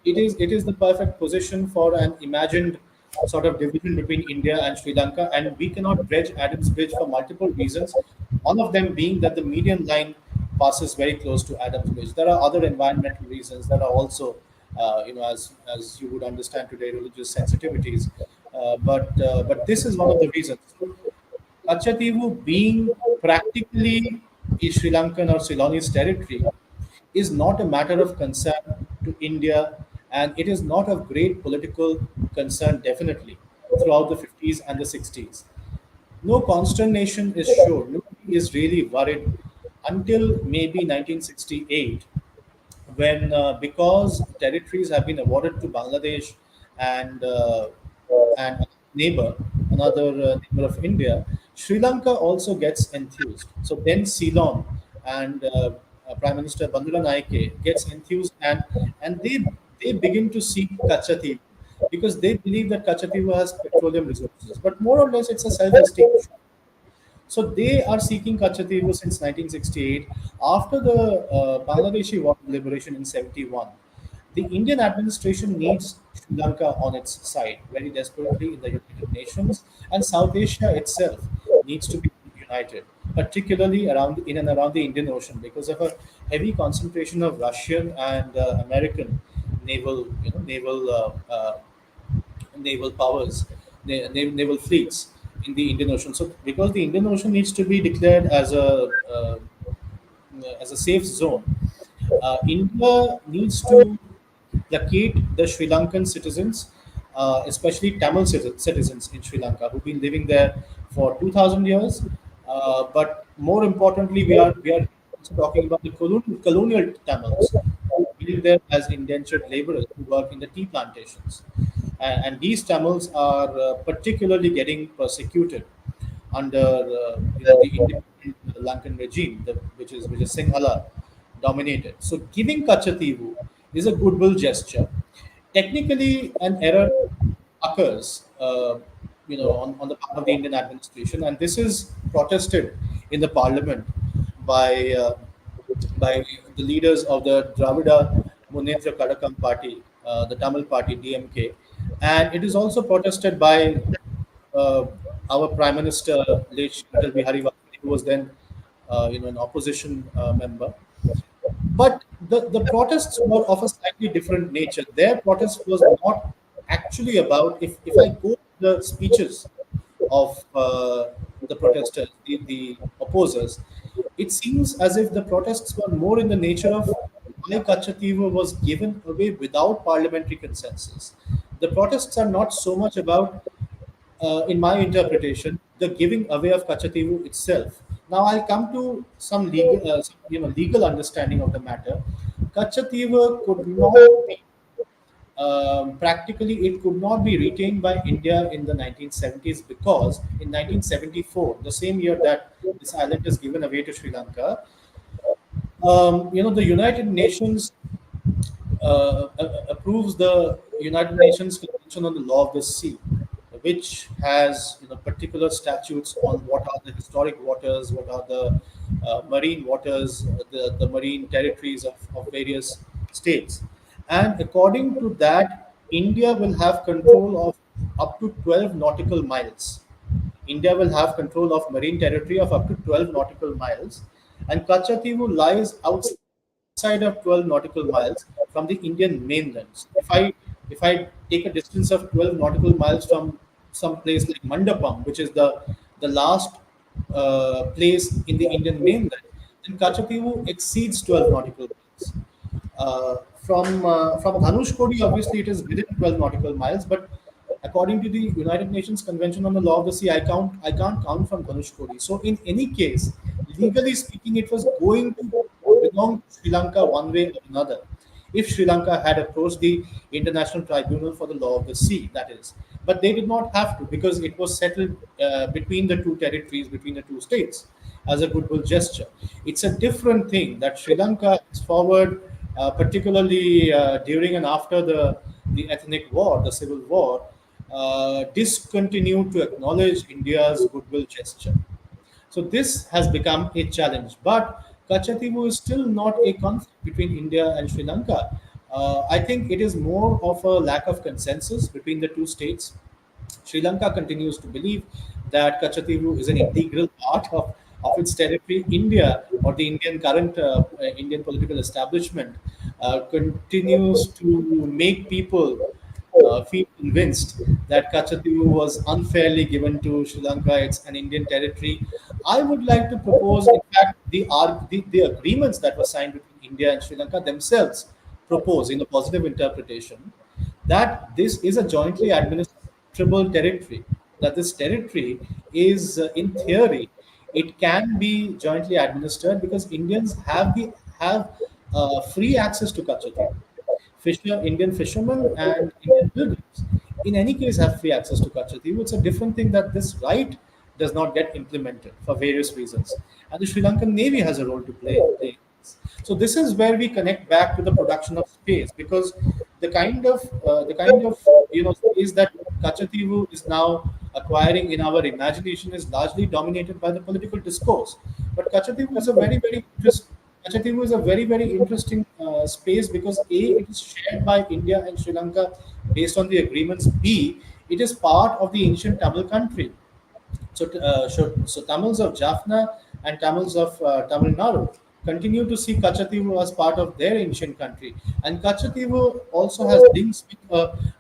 It is the perfect position for an imagined sort of division between India and Sri Lanka, and we cannot dredge Adams Bridge for multiple reasons. One of them being that the median line passes very close to Adams Bridge. There are other environmental reasons. There are also, as you would understand today, religious sensitivities. But this is one of the reasons. Katchatheevu being practically a Sri Lankan or Ceylonese territory is not a matter of concern to India, and it is not of great political concern, definitely, throughout the 50s and the 60s. No consternation is shown. Nobody is really worried until maybe 1968, when because territories have been awarded to Bangladesh and neighbor, another neighbor of India, Sri Lanka also gets enthused. So then Ceylon and Prime Minister Bandula Naike gets enthused, and they begin to seek Katchatheevu because they believe that Katchatheevu has petroleum resources. But more or less, it's a self-esteem issue. So they are seeking Katchatheevu since 1968. After the Bangladeshi War of Liberation in 71, the Indian administration needs Sri Lanka on its side very desperately in the United Nations, and South Asia itself needs to be united, particularly around in and around the Indian Ocean, because of a heavy concentration of Russian and American naval powers, naval fleets in the Indian Ocean. So, because the Indian Ocean needs to be declared as a safe zone, India needs to placate the Sri Lankan citizens, especially Tamil citizens in Sri Lanka who've been living there for 2,000 years. But more importantly, we are also talking about the colonial Tamils who live there as indentured laborers who work in the tea plantations. And these Tamils are particularly getting persecuted under the independent Lankan regime, which is Sinhala dominated. So giving Katchatheevu is a goodwill gesture. Technically, an error occurs, on the part of the Indian administration, and this is protested in the parliament by uh, by the leaders of the Dravida Munnetra Kadakam party, the Tamil party DMK, and it is also protested by uh, our Prime Minister, late Shri Atal Bihari Vajpayee, who was then, an opposition member. But the protests were of a slightly different nature. Their protest was not actually about, if I go to the speeches of the protesters, the opposers, it seems as if the protests were more in the nature of why Katchatheevu was given away without parliamentary consensus. The protests are not so much about, in my interpretation, the giving away of Katchatheevu itself. Now I'll come to some legal understanding of the matter. Katchatheevu could not be practically it could not be retained by India in the 1970s because in 1974, the same year that this island is given away to Sri Lanka, the United Nations approves the United Nations Convention on the Law of the Sea, which has particular statutes on what are the historic waters, what are the marine waters, the marine territories of various states. And according to that, India will have control of up to 12 nautical miles. India will have control of marine territory of up to 12 nautical miles, and Katchatheevu lies outside of 12 nautical miles from the Indian mainland. So if I take a distance of 12 nautical miles from some place like Mandapam, which is the last place in the Indian mainland, then Katchatheevu exceeds 12 nautical miles. From Dhanushkodi, obviously, it is within 12 nautical miles, but according to the United Nations Convention on the Law of the Sea, I can't count from Dhanushkodi. So in any case, legally speaking, it was going to belong to Sri Lanka one way or another. If Sri Lanka had approached the International Tribunal for the Law of the Sea, that is, but they did not have to because it was settled between the two territories, between the two states, as a goodwill gesture. It's a different thing that Sri Lanka is forward, particularly during and after the ethnic war, the civil war, discontinued to acknowledge India's goodwill gesture. So this has become a challenge. But Katchatheevu is still not a conflict between India and Sri Lanka. I think it is more of a lack of consensus between the two states. Sri Lanka continues to believe that Katchatheevu is an integral part of its territory. India, or the Indian political establishment, continues to make people feel convinced that Katchatheevu was unfairly given to Sri Lanka. It's an Indian territory. I would like to propose, in fact, the agreements that were signed between India and Sri Lanka themselves propose, in a positive interpretation, that this is a jointly administrable territory. That this territory is, in theory, it can be jointly administered because Indians have free access to Katchatheevu. Indian fishermen and Indian pilgrims, in any case, have free access to Katchatheevu. It's a different thing that this right does not get implemented for various reasons, and the Sri Lankan Navy has a role to play. So this is where we connect back to the production of space, because the kind of space that Katchatheevu is now acquiring in our imagination is largely dominated by the political discourse. But Katchatheevu is a very interesting space because A, it is shared by India and Sri Lanka based on the agreements. B, it is part of the ancient Tamil country. So Tamils of Jaffna and Tamils of Tamil Nadu continue to see Katchatheevu as part of their ancient country. And Katchatheevu also has links with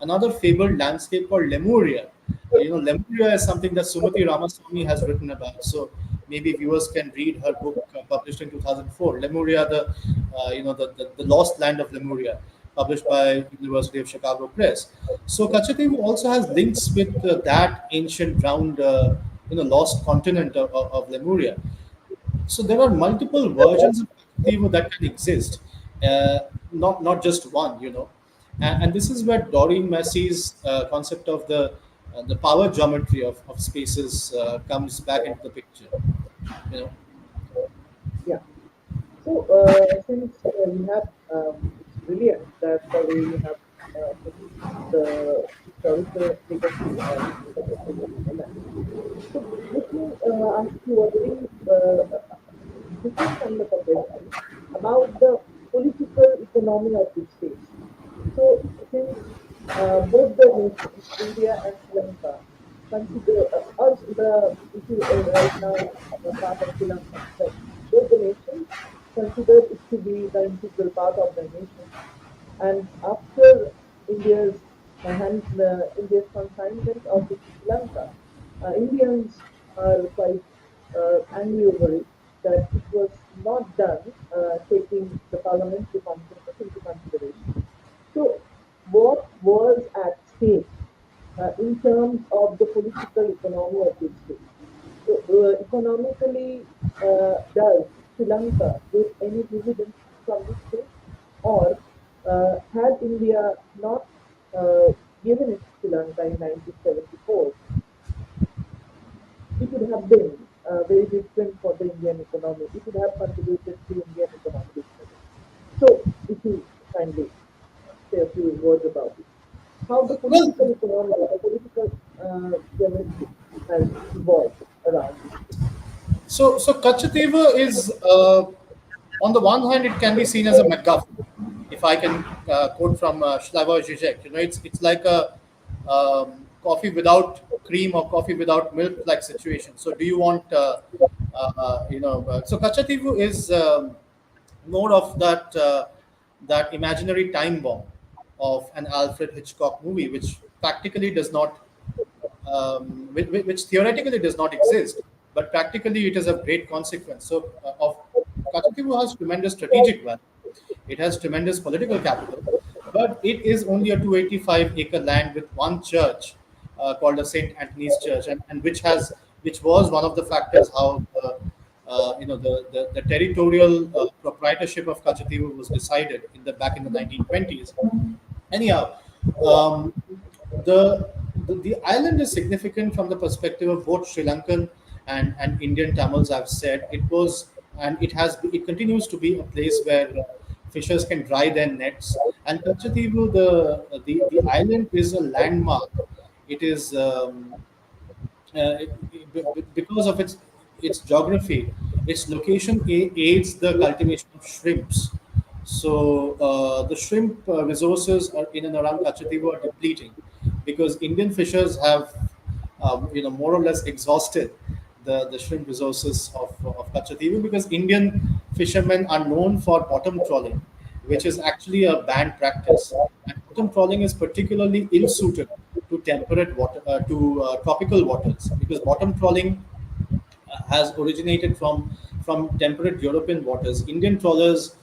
another fabled landscape called Lemuria. Lemuria is something that Sumati Ramaswamy has written about. So maybe viewers can read her book published in 2004, Lemuria, the lost land of Lemuria, published by University of Chicago Press. So Katchatheevu also has links with that ancient drowned, lost continent of Lemuria. So there are multiple versions of Katchatheevu that can exist, not just one, and this is where Doreen Massey's concept of the power geometry of spaces comes back into the picture. You know. Yeah. So, since you have, it's brilliant that the way you have put the historical legacy of the women. So, let me ask you a very different kind of a question about the political economy of this state. So, since both the nations, India and Sri Lanka, consider us the issue right now part of Sri Lanka, but both the nations consider it to be the integral part of the nation. And after India's India's consignment of it to Sri Lanka, Indians are quite angry over it that it was not done taking the parliamentary consensus into consideration. So, what was at stake in terms of the political economy of this state? So, economically, does Sri Lanka get any dividends from this state, or had India not given it to Sri Lanka in 1974, it would have been very different for the Indian economy. It would have contributed to Indian economic growth. So, if you kindly say a few words about it, how the Well, political economy, the political geometry has evolved around this state. so Katchatheevu is, on the one hand, it can be seen as a MacGuffin. If I can quote from Slavoj Žižek, it's like a coffee without cream or coffee without milk like situation. So do you want, so Katchatheevu is more of that imaginary time bomb of an Alfred Hitchcock movie, which practically does not which theoretically does not exist, but practically it is of great consequence. So, Katchatheevu has tremendous strategic value. It has tremendous political capital, but it is only a 285-acre land with one church called the Saint Anthony's Church, and which was one of the factors how the territorial proprietorship of Katchatheevu was decided back in the 1920s. Anyhow, um, the island is significant from the perspective of both Sri Lankan and Indian Tamils. I've said it was, and it continues to be a place where fishers can dry their nets. And Katchatheevu, the island is a landmark. It is because of its geography, its location aids the cultivation of shrimps. So the shrimp resources are in and around Katchatheevu are depleting because Indian fishers have, more or less exhausted the shrimp resources of Katchatheevu because Indian fishermen are known for bottom trawling, which is actually a banned practice. And bottom trawling is particularly ill suited to temperate water, to tropical waters, because bottom trawling has originated from temperate European waters. Indian trawlers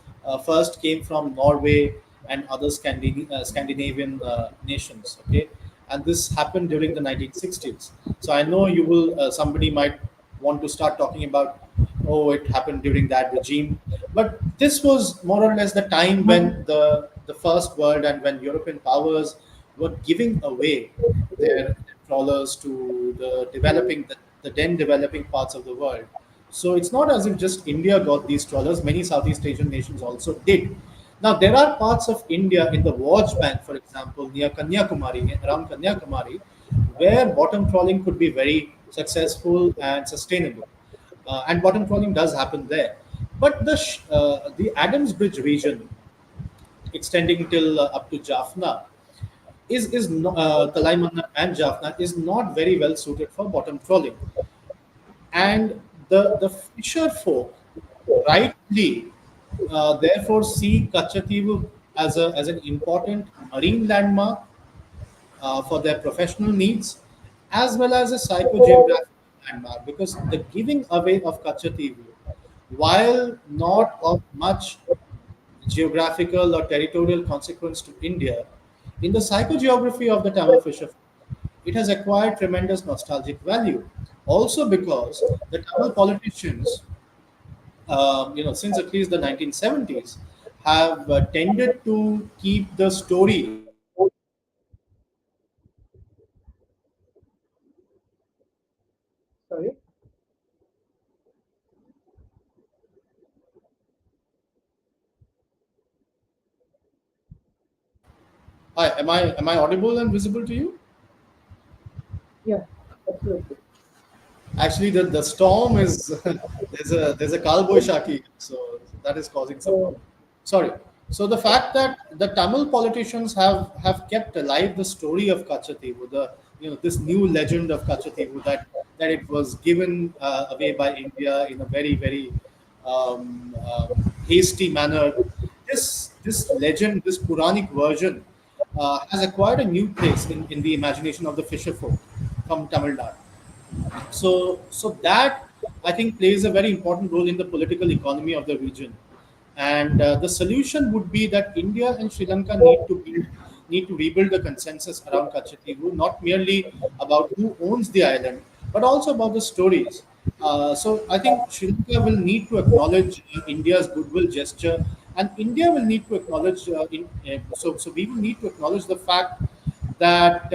first came from Norway and other Scandinavian nations. Okay, and this happened during the 1960s. So I know you will. Somebody might want to start talking about, oh, it happened during that regime, but this was more or less the time when the first world and when European powers were giving away their trawlers to the developing the then developing parts of the world. So it's not as if just India got these trawlers, many Southeast Asian nations also did. Now, there are parts of India in the Watch Bank, for example, near Kanyakumari, around Kanyakumari, where bottom trawling could be very successful and sustainable. And bottom trawling does happen there. But the Adams Bridge region, extending till up to Jaffna, is no, Talaimanna and Jaffna is not very well suited for bottom trawling. And the fisher folk rightly therefore see Katchatheevu as an important marine landmark for their professional needs, as well as a psychogeographical landmark, because the giving away of Katchatheevu, while not of much geographical or territorial consequence to India, in the psychogeography of the Tamil fisher, it has acquired tremendous nostalgic value. Also because the Tamil politicians, since at least the 1970s, have tended to keep the story of Katchatheevu as a national treasure. Sorry. Hi, am I audible and visible to you? Yeah, absolutely. Actually, the storm is there's a cowboy shaki, so that is causing some So, problem. Sorry. So the fact that the Tamil politicians have kept alive the story of Katchatheevu, this new legend of Katchatheevu, that it was given away by India in a very hasty manner. This legend, this Puranic version, has acquired a new place in the imagination of the fisher folk from Tamil Nadu. So that, I think, plays a very important role in the political economy of the region. And the solution would be that India and Sri Lanka need to rebuild the consensus around Katchatheevu, not merely about who owns the island, but also about the stories. So I think Sri Lanka will need to acknowledge India's goodwill gesture, and India will need to acknowledge. So we will need to acknowledge the fact that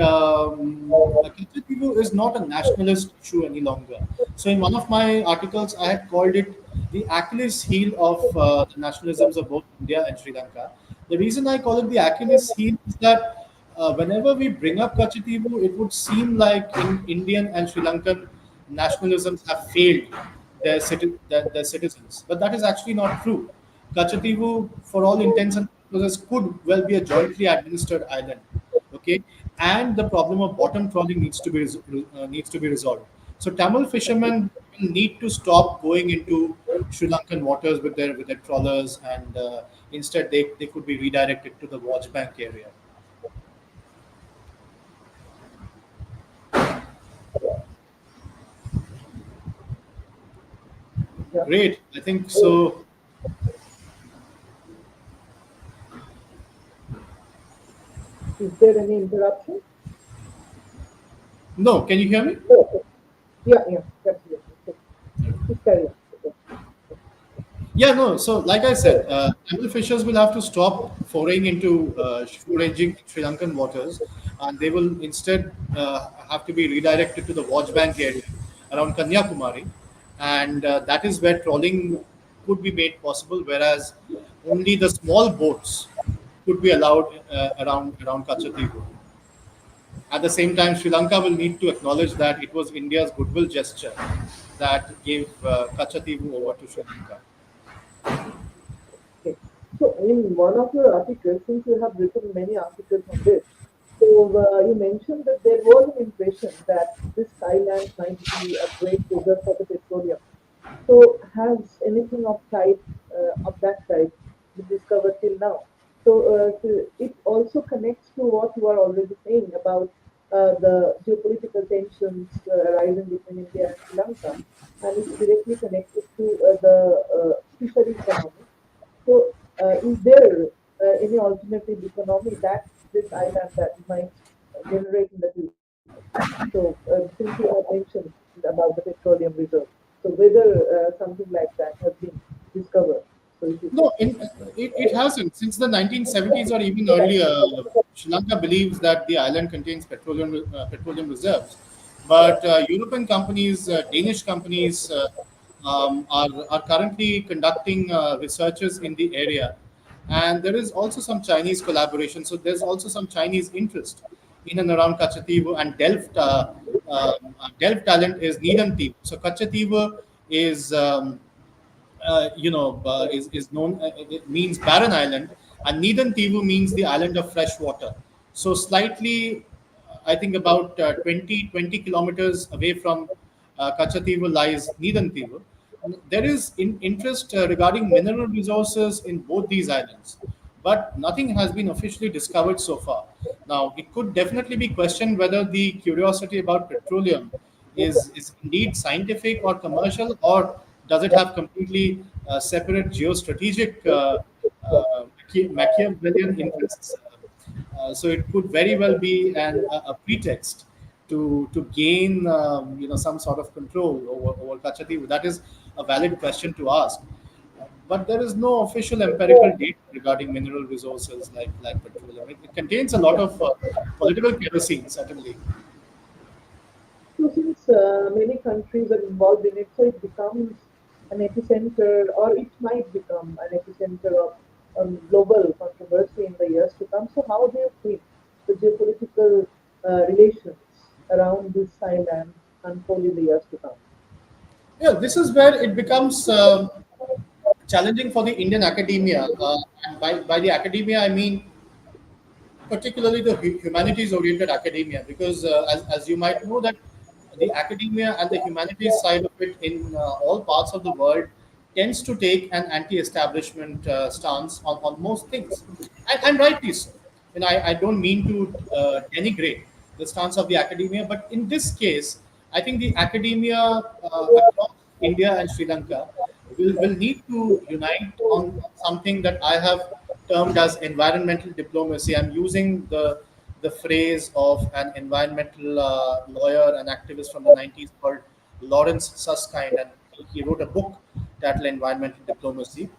Katchatheevu is not a nationalist issue any longer. So, in one of my articles, I had called it the Achilles heel of the nationalisms of both India and Sri Lanka. The reason I call it the Achilles heel is that whenever we bring up Katchatheevu, it would seem like Indian and Sri Lankan nationalisms have failed their citizens. But that is actually not true. Katchatheevu, for all intents and purposes, could well be a jointly administered island. Okay, and the problem of bottom trawling needs to be resolved. So Tamil fishermen will need to stop going into Sri Lankan waters with their trawlers, and instead they could be redirected to the Watch Bank area. yeah. Great, I think so. Is there any interruption? No, can you hear me? Oh, yeah, yeah, absolutely. So, please carry on. Okay. Yeah, no. So, like I said, Tamil fishers will have to stop foraging in Sri Lankan waters, and they will instead have to be redirected to the Watch Bank area around Kanyakumari, and that is where trawling could be made possible, whereas only the small boats could be allowed around Katchatheevu. At the same time, Sri Lanka will need to acknowledge that it was India's goodwill gesture that gave Katchatheevu over to Sri Lanka. Okay. So, in one of your articles, since you have written many articles on this, so you mentioned that there was an impression that this island might be a great reserve for the petroleum. So, has anything of that type been discovered till now? So it also connects to what you are already saying about the geopolitical tensions arising between India and Sri Lanka, and it's directly connected to the fishery economy. So, is there any alternative economy that this island that might generate in the future? So, since you have mentioned about the petroleum reserve, so whether something like that has been discovered. So, if you could. No, it hasn't. Since the 1970s or even earlier, Sri Lanka believes that the island contains petroleum reserves. But European companies, Danish companies, are currently conducting researches in the area. And there is also some Chinese collaboration. So there's also some Chinese interest in and around Katchatheevu and Delft. Delft talent is Nidantheevu. So Katchatheevu is is known. It means barren island, and Nidantheevu means the island of fresh water. So slightly, I think about 20 kilometers away from Katchatheevu lies Nidantheevu. There is interest regarding mineral resources in both these islands, but nothing has been officially discovered so far. Now, it could definitely be questioned whether the curiosity about petroleum is indeed scientific or commercial, or does it have completely separate geostrategic Machiavellian interests? So it could very well be a pretext to gain some sort of control over Katchatheevu. That is a valid question to ask. But there is no official empirical data regarding mineral resources like petroleum. It contains a lot of political kerosene, certainly. So since many countries are involved in it, so it becomes an epicenter, or it might become an epicenter of global controversy in the years to come. So how do you think the geopolitical relations around this island unfold in the years to come? Yeah, this is where it becomes challenging for the Indian academia. And by the academia, I mean particularly the humanities-oriented academia, because as you might know that the academia and the humanities side of it in all parts of the world tends to take an anti-establishment stance on most things, and rightly so. And I don't mean to denigrate the stance of the academia, but in this case, I think the academia across India and Sri Lanka will need to unite on something that I have termed as environmental diplomacy. I'm using the phrase of an environmental lawyer and activist from the 90s called Lawrence Susskind, and he wrote a book titled Environmental Diplomacy.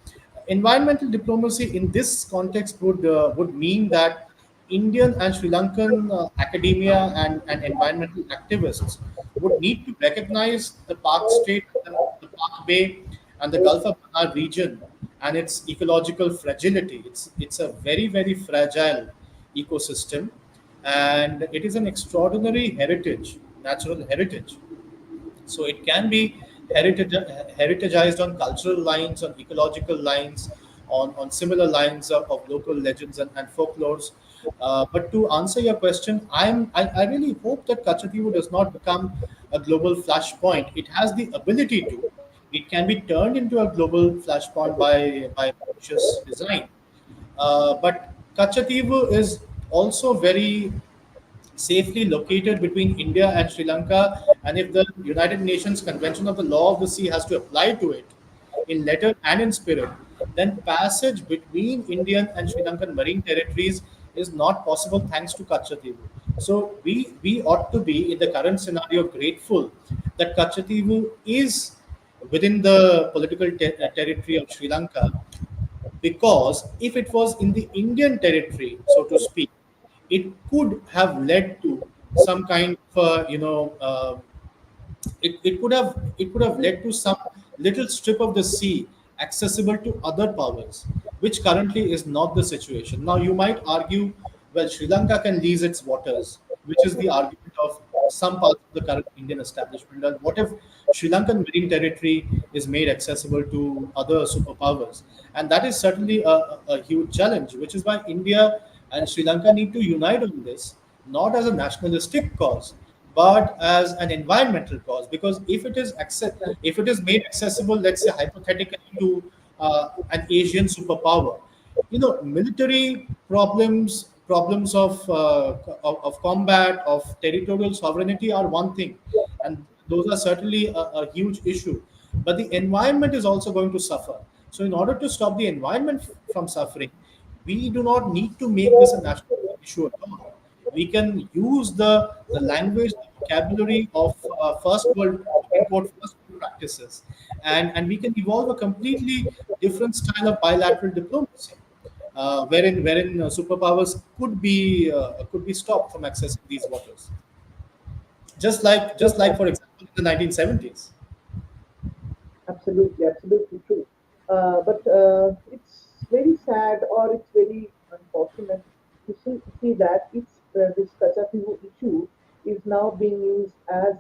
Environmental diplomacy in this context would mean that Indian and Sri Lankan academia and environmental activists would need to recognize the Park Strait, the Park Bay, and the Gulf of Mannar region and its ecological fragility. It's a very fragile ecosystem, and it is an extraordinary heritage, natural heritage. So it can be heritagized on cultural lines, on ecological lines, on similar lines of local legends and folklores. But to answer your question, I really hope that Katchatheevu does not become a global flashpoint. It has the ability to. It can be turned into a global flashpoint by malicious design. But Katchatheevu is also very safely located between India and Sri Lanka. And if the United Nations Convention of the Law of the Sea has to apply to it in letter and in spirit, then passage between Indian and Sri Lankan marine territories is not possible thanks to Katchatheevu. So we ought to be, in the current scenario, grateful that Katchatheevu is within the political territory of Sri Lanka, because if it was in the Indian territory, so to speak, it could have led to some kind of it could have led to some little strip of the sea accessible to other powers, which currently is not the situation. Now you might argue, well, Sri Lanka can lease its waters, which is the argument of some parts of the current Indian establishment. And what if Sri Lankan marine territory is made accessible to other superpowers? And that is certainly a huge challenge, which is why India and Sri Lanka need to unite on this, not as a nationalistic cause, but as an environmental cause. Because if it is made accessible, let's say hypothetically, to an Asian superpower, military problems of combat, of territorial sovereignty are one thing, and those are certainly a huge issue. But the environment is also going to suffer. So in order to stop the environment from suffering, we do not need to make this a national issue at all. We can use the language, the vocabulary of first world practices, and we can evolve a completely different style of bilateral diplomacy, wherein superpowers could be stopped from accessing these waters. just like for example in the 1970s. Absolutely, absolutely true. But it's very sad, or it's very unfortunate to see that this Katchatheevu issue is now being used as,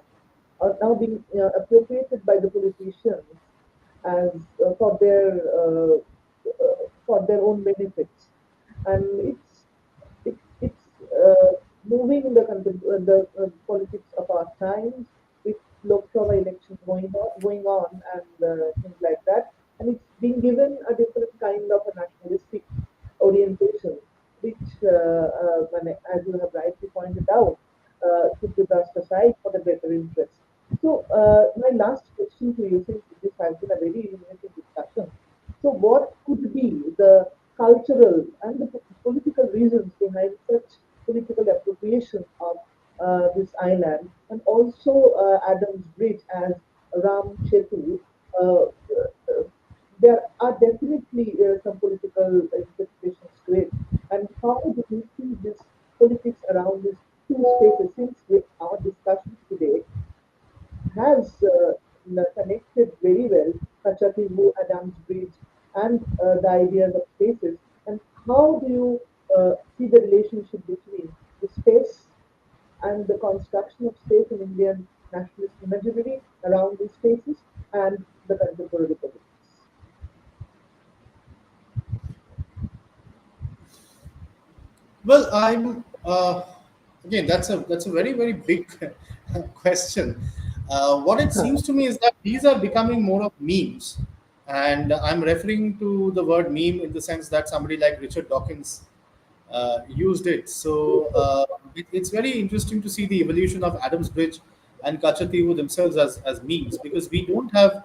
or now being appropriated by the politicians as for their own benefits, and it's moving the politics of our times, with Lok Sabha elections going on and things like that, and it's being given a different kind of a nationalistic orientation, which, as you have rightly pointed out, should be brushed aside for the better interest. So, my last question to you, since this has been a very illuminating discussion, so what could be the cultural and the political reasons behind such political appropriation of this island, and also Adam's Bridge as Ram Setu? There are definitely some political interpretations to it. And how do you see this politics around these two spaces? Since our discussion today has connected very well Katchatheevu, Adam's Bridge, and the ideas of spaces. And how do you see the relationship between the space and the construction of space in Indian nationalist imaginary around these spaces and the contemporary politics? Well, I'm again. That's a very very big question. What it Huh. seems to me is that these are becoming more of memes, and I'm referring to the word meme in the sense that somebody like Richard Dawkins used it. So it's very interesting to see the evolution of Adams Bridge and Katchatheevu themselves as memes, because we don't have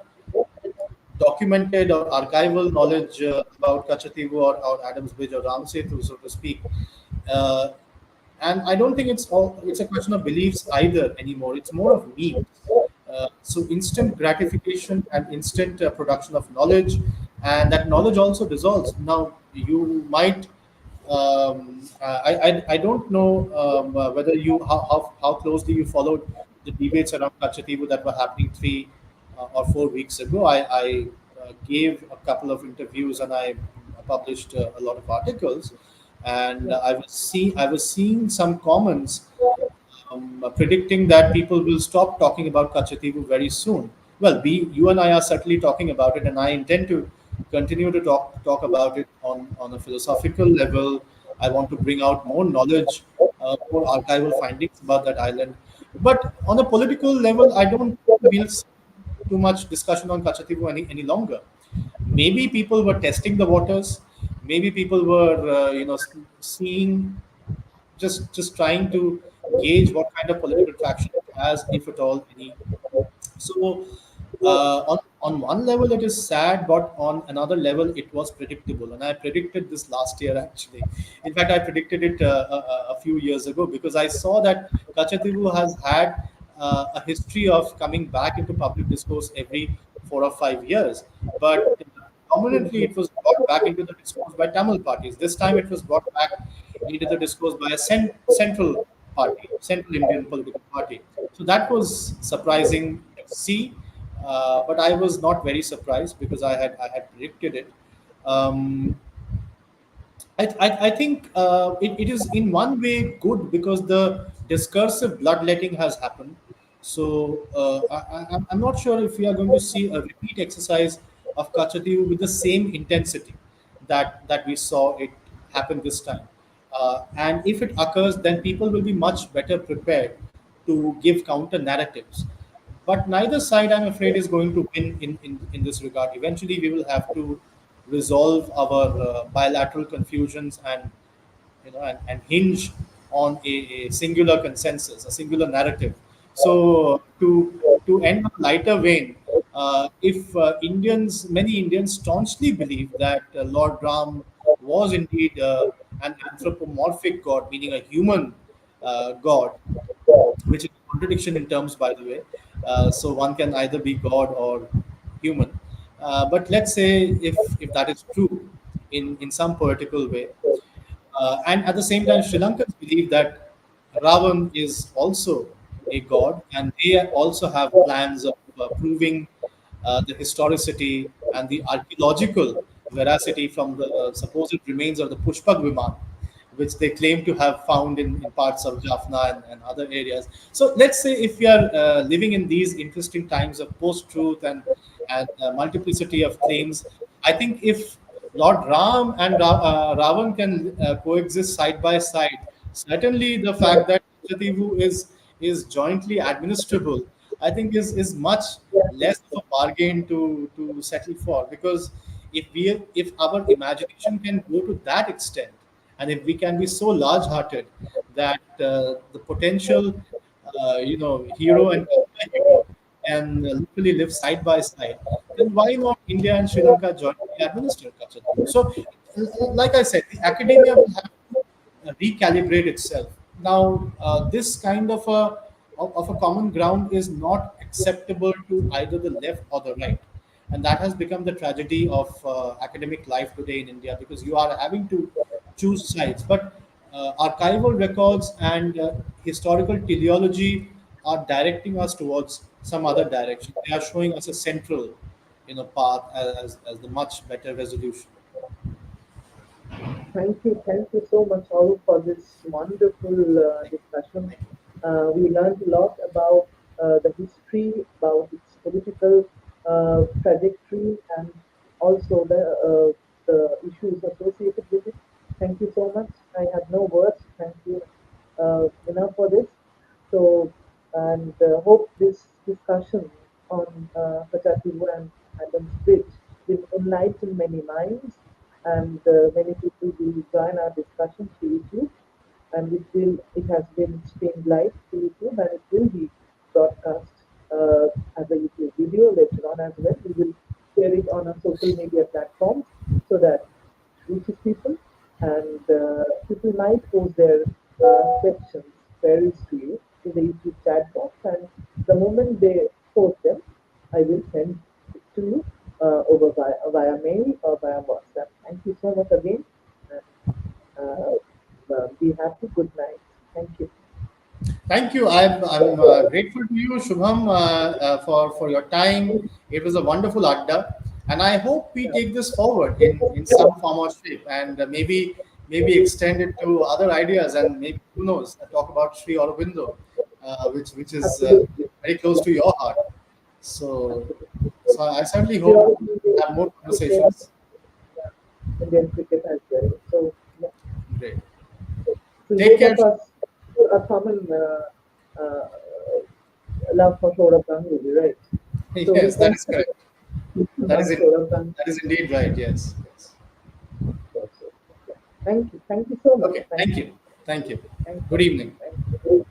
documented or archival knowledge about Katchatheevu or Adams Bridge or Ram Setu, so to speak. Uh, and I don't think it's a question of beliefs either anymore. It's more of memes. So instant gratification and instant production of knowledge, and that knowledge also dissolves. Now you might. I don't know whether you how closely you followed the debates around Katchatheevu that were happening 3 or 4 weeks ago. I gave a couple of interviews, and I published a lot of articles, and Yeah. I was seeing some comments predicting that people will stop talking about Katchatheevu very soon. Well, you and I are certainly talking about it, and I intend to continue to talk about it on a philosophical level. I want to bring out more knowledge, more archival findings about that island. But on a political level, I don't think we'll see too much discussion on Katchatheevu any longer. Maybe people were testing the waters. Maybe people were, seeing, just trying to gauge what kind of political traction it has, if at all any. So, on one level, it is sad, but on another level, it was predictable. And I predicted this last year, actually. In fact, I predicted it a few years ago, because I saw that Kachativu has had a history of coming back into public discourse every 4 or 5 years. But dominantly, it was brought back into the discourse by Tamil parties. This time, it was brought back into the discourse by a central party, central Indian political party. So that was surprising to see, but I was not very surprised because I had predicted it. Um, I think it is in one way good because the discursive bloodletting has happened. So I'm not sure if we are going to see a repeat exercise of Kachatiu with the same intensity that we saw it happen this time. And if it occurs, then people will be much better prepared to give counter narratives. But neither side, I'm afraid, is going to win in this regard. Eventually, we will have to resolve our bilateral confusions, and hinge on a singular consensus, a singular narrative. So to end on a lighter vein, if many Indians staunchly believe that Lord Ram was indeed an anthropomorphic god, meaning a human god, which is a contradiction in terms, by the way. So one can either be God or human. But let's say if that is true in some political way, and at the same time, Sri Lankans believe that Ravan is also a god, and they also have plans of proving the historicity and the archaeological veracity from the supposed remains of the Pushpak Viman, which they claim to have found in parts of Jaffna and other areas. So let's say if we are living in these interesting times of post-truth and multiplicity of claims, I think if Lord Ram and Ravan can coexist side by side, certainly the fact that Katchatheevu is jointly administrable, I think is much less of a bargain to settle for, because if our imagination can go to that extent, and if we can be so large-hearted that the potential hero and counter-hero can literally live side by side, then why not India and Sri Lanka jointly administer Katchatheevu? So, like I said, the academia will have recalibrate itself. Now, this kind of a common ground is not acceptable to either the left or the right, and that has become the tragedy of academic life today in India, because you are having to choose sides. But archival records and historical teleology are directing us towards some other direction. They are showing us a central, path as the much better resolution. Thank you so much, Arup, for this wonderful discussion. We learned a lot about the history, about its political trajectory, and also the issues associated with it. Thank you so much. I have no words. Thank you enough for this. So, and hope this discussion on Katchatheevu and Adam's Bridge will enlighten many minds, and many people will join our discussion through YouTube, and it has been streamed live to YouTube, and it will be broadcast as a YouTube video later on as well. We will share it on our social media platforms so that it reaches people, and people might pose their questions, queries to you in the YouTube chat box, and the moment they post them, I will send it to you over via mail or via WhatsApp. Thank you so much again, and be happy. Good night. Thank you. Thank you. I'm grateful to you, Shubham, for your time. It was a wonderful adda, and I hope we take this forward in some form or shape, and maybe extend it to other ideas, and maybe who knows, talk about Sri Aurobindo, which is Absolutely. very close to your heart. So, Absolutely. so I certainly hope Pure we have more Indian, conversations. Indian cricket as well. So, yeah. Great. So Take both care. of us a common uh, love for Saurabh Ganguly, right? So we Yes, that can is correct. That is love it. Saurabh Ganguly. That is indeed right. Yes. Yes. So, yeah. Thank you. Thank you so much. Okay. Thank Thank you. you. Thank you. Thank you. Good evening. Thank you.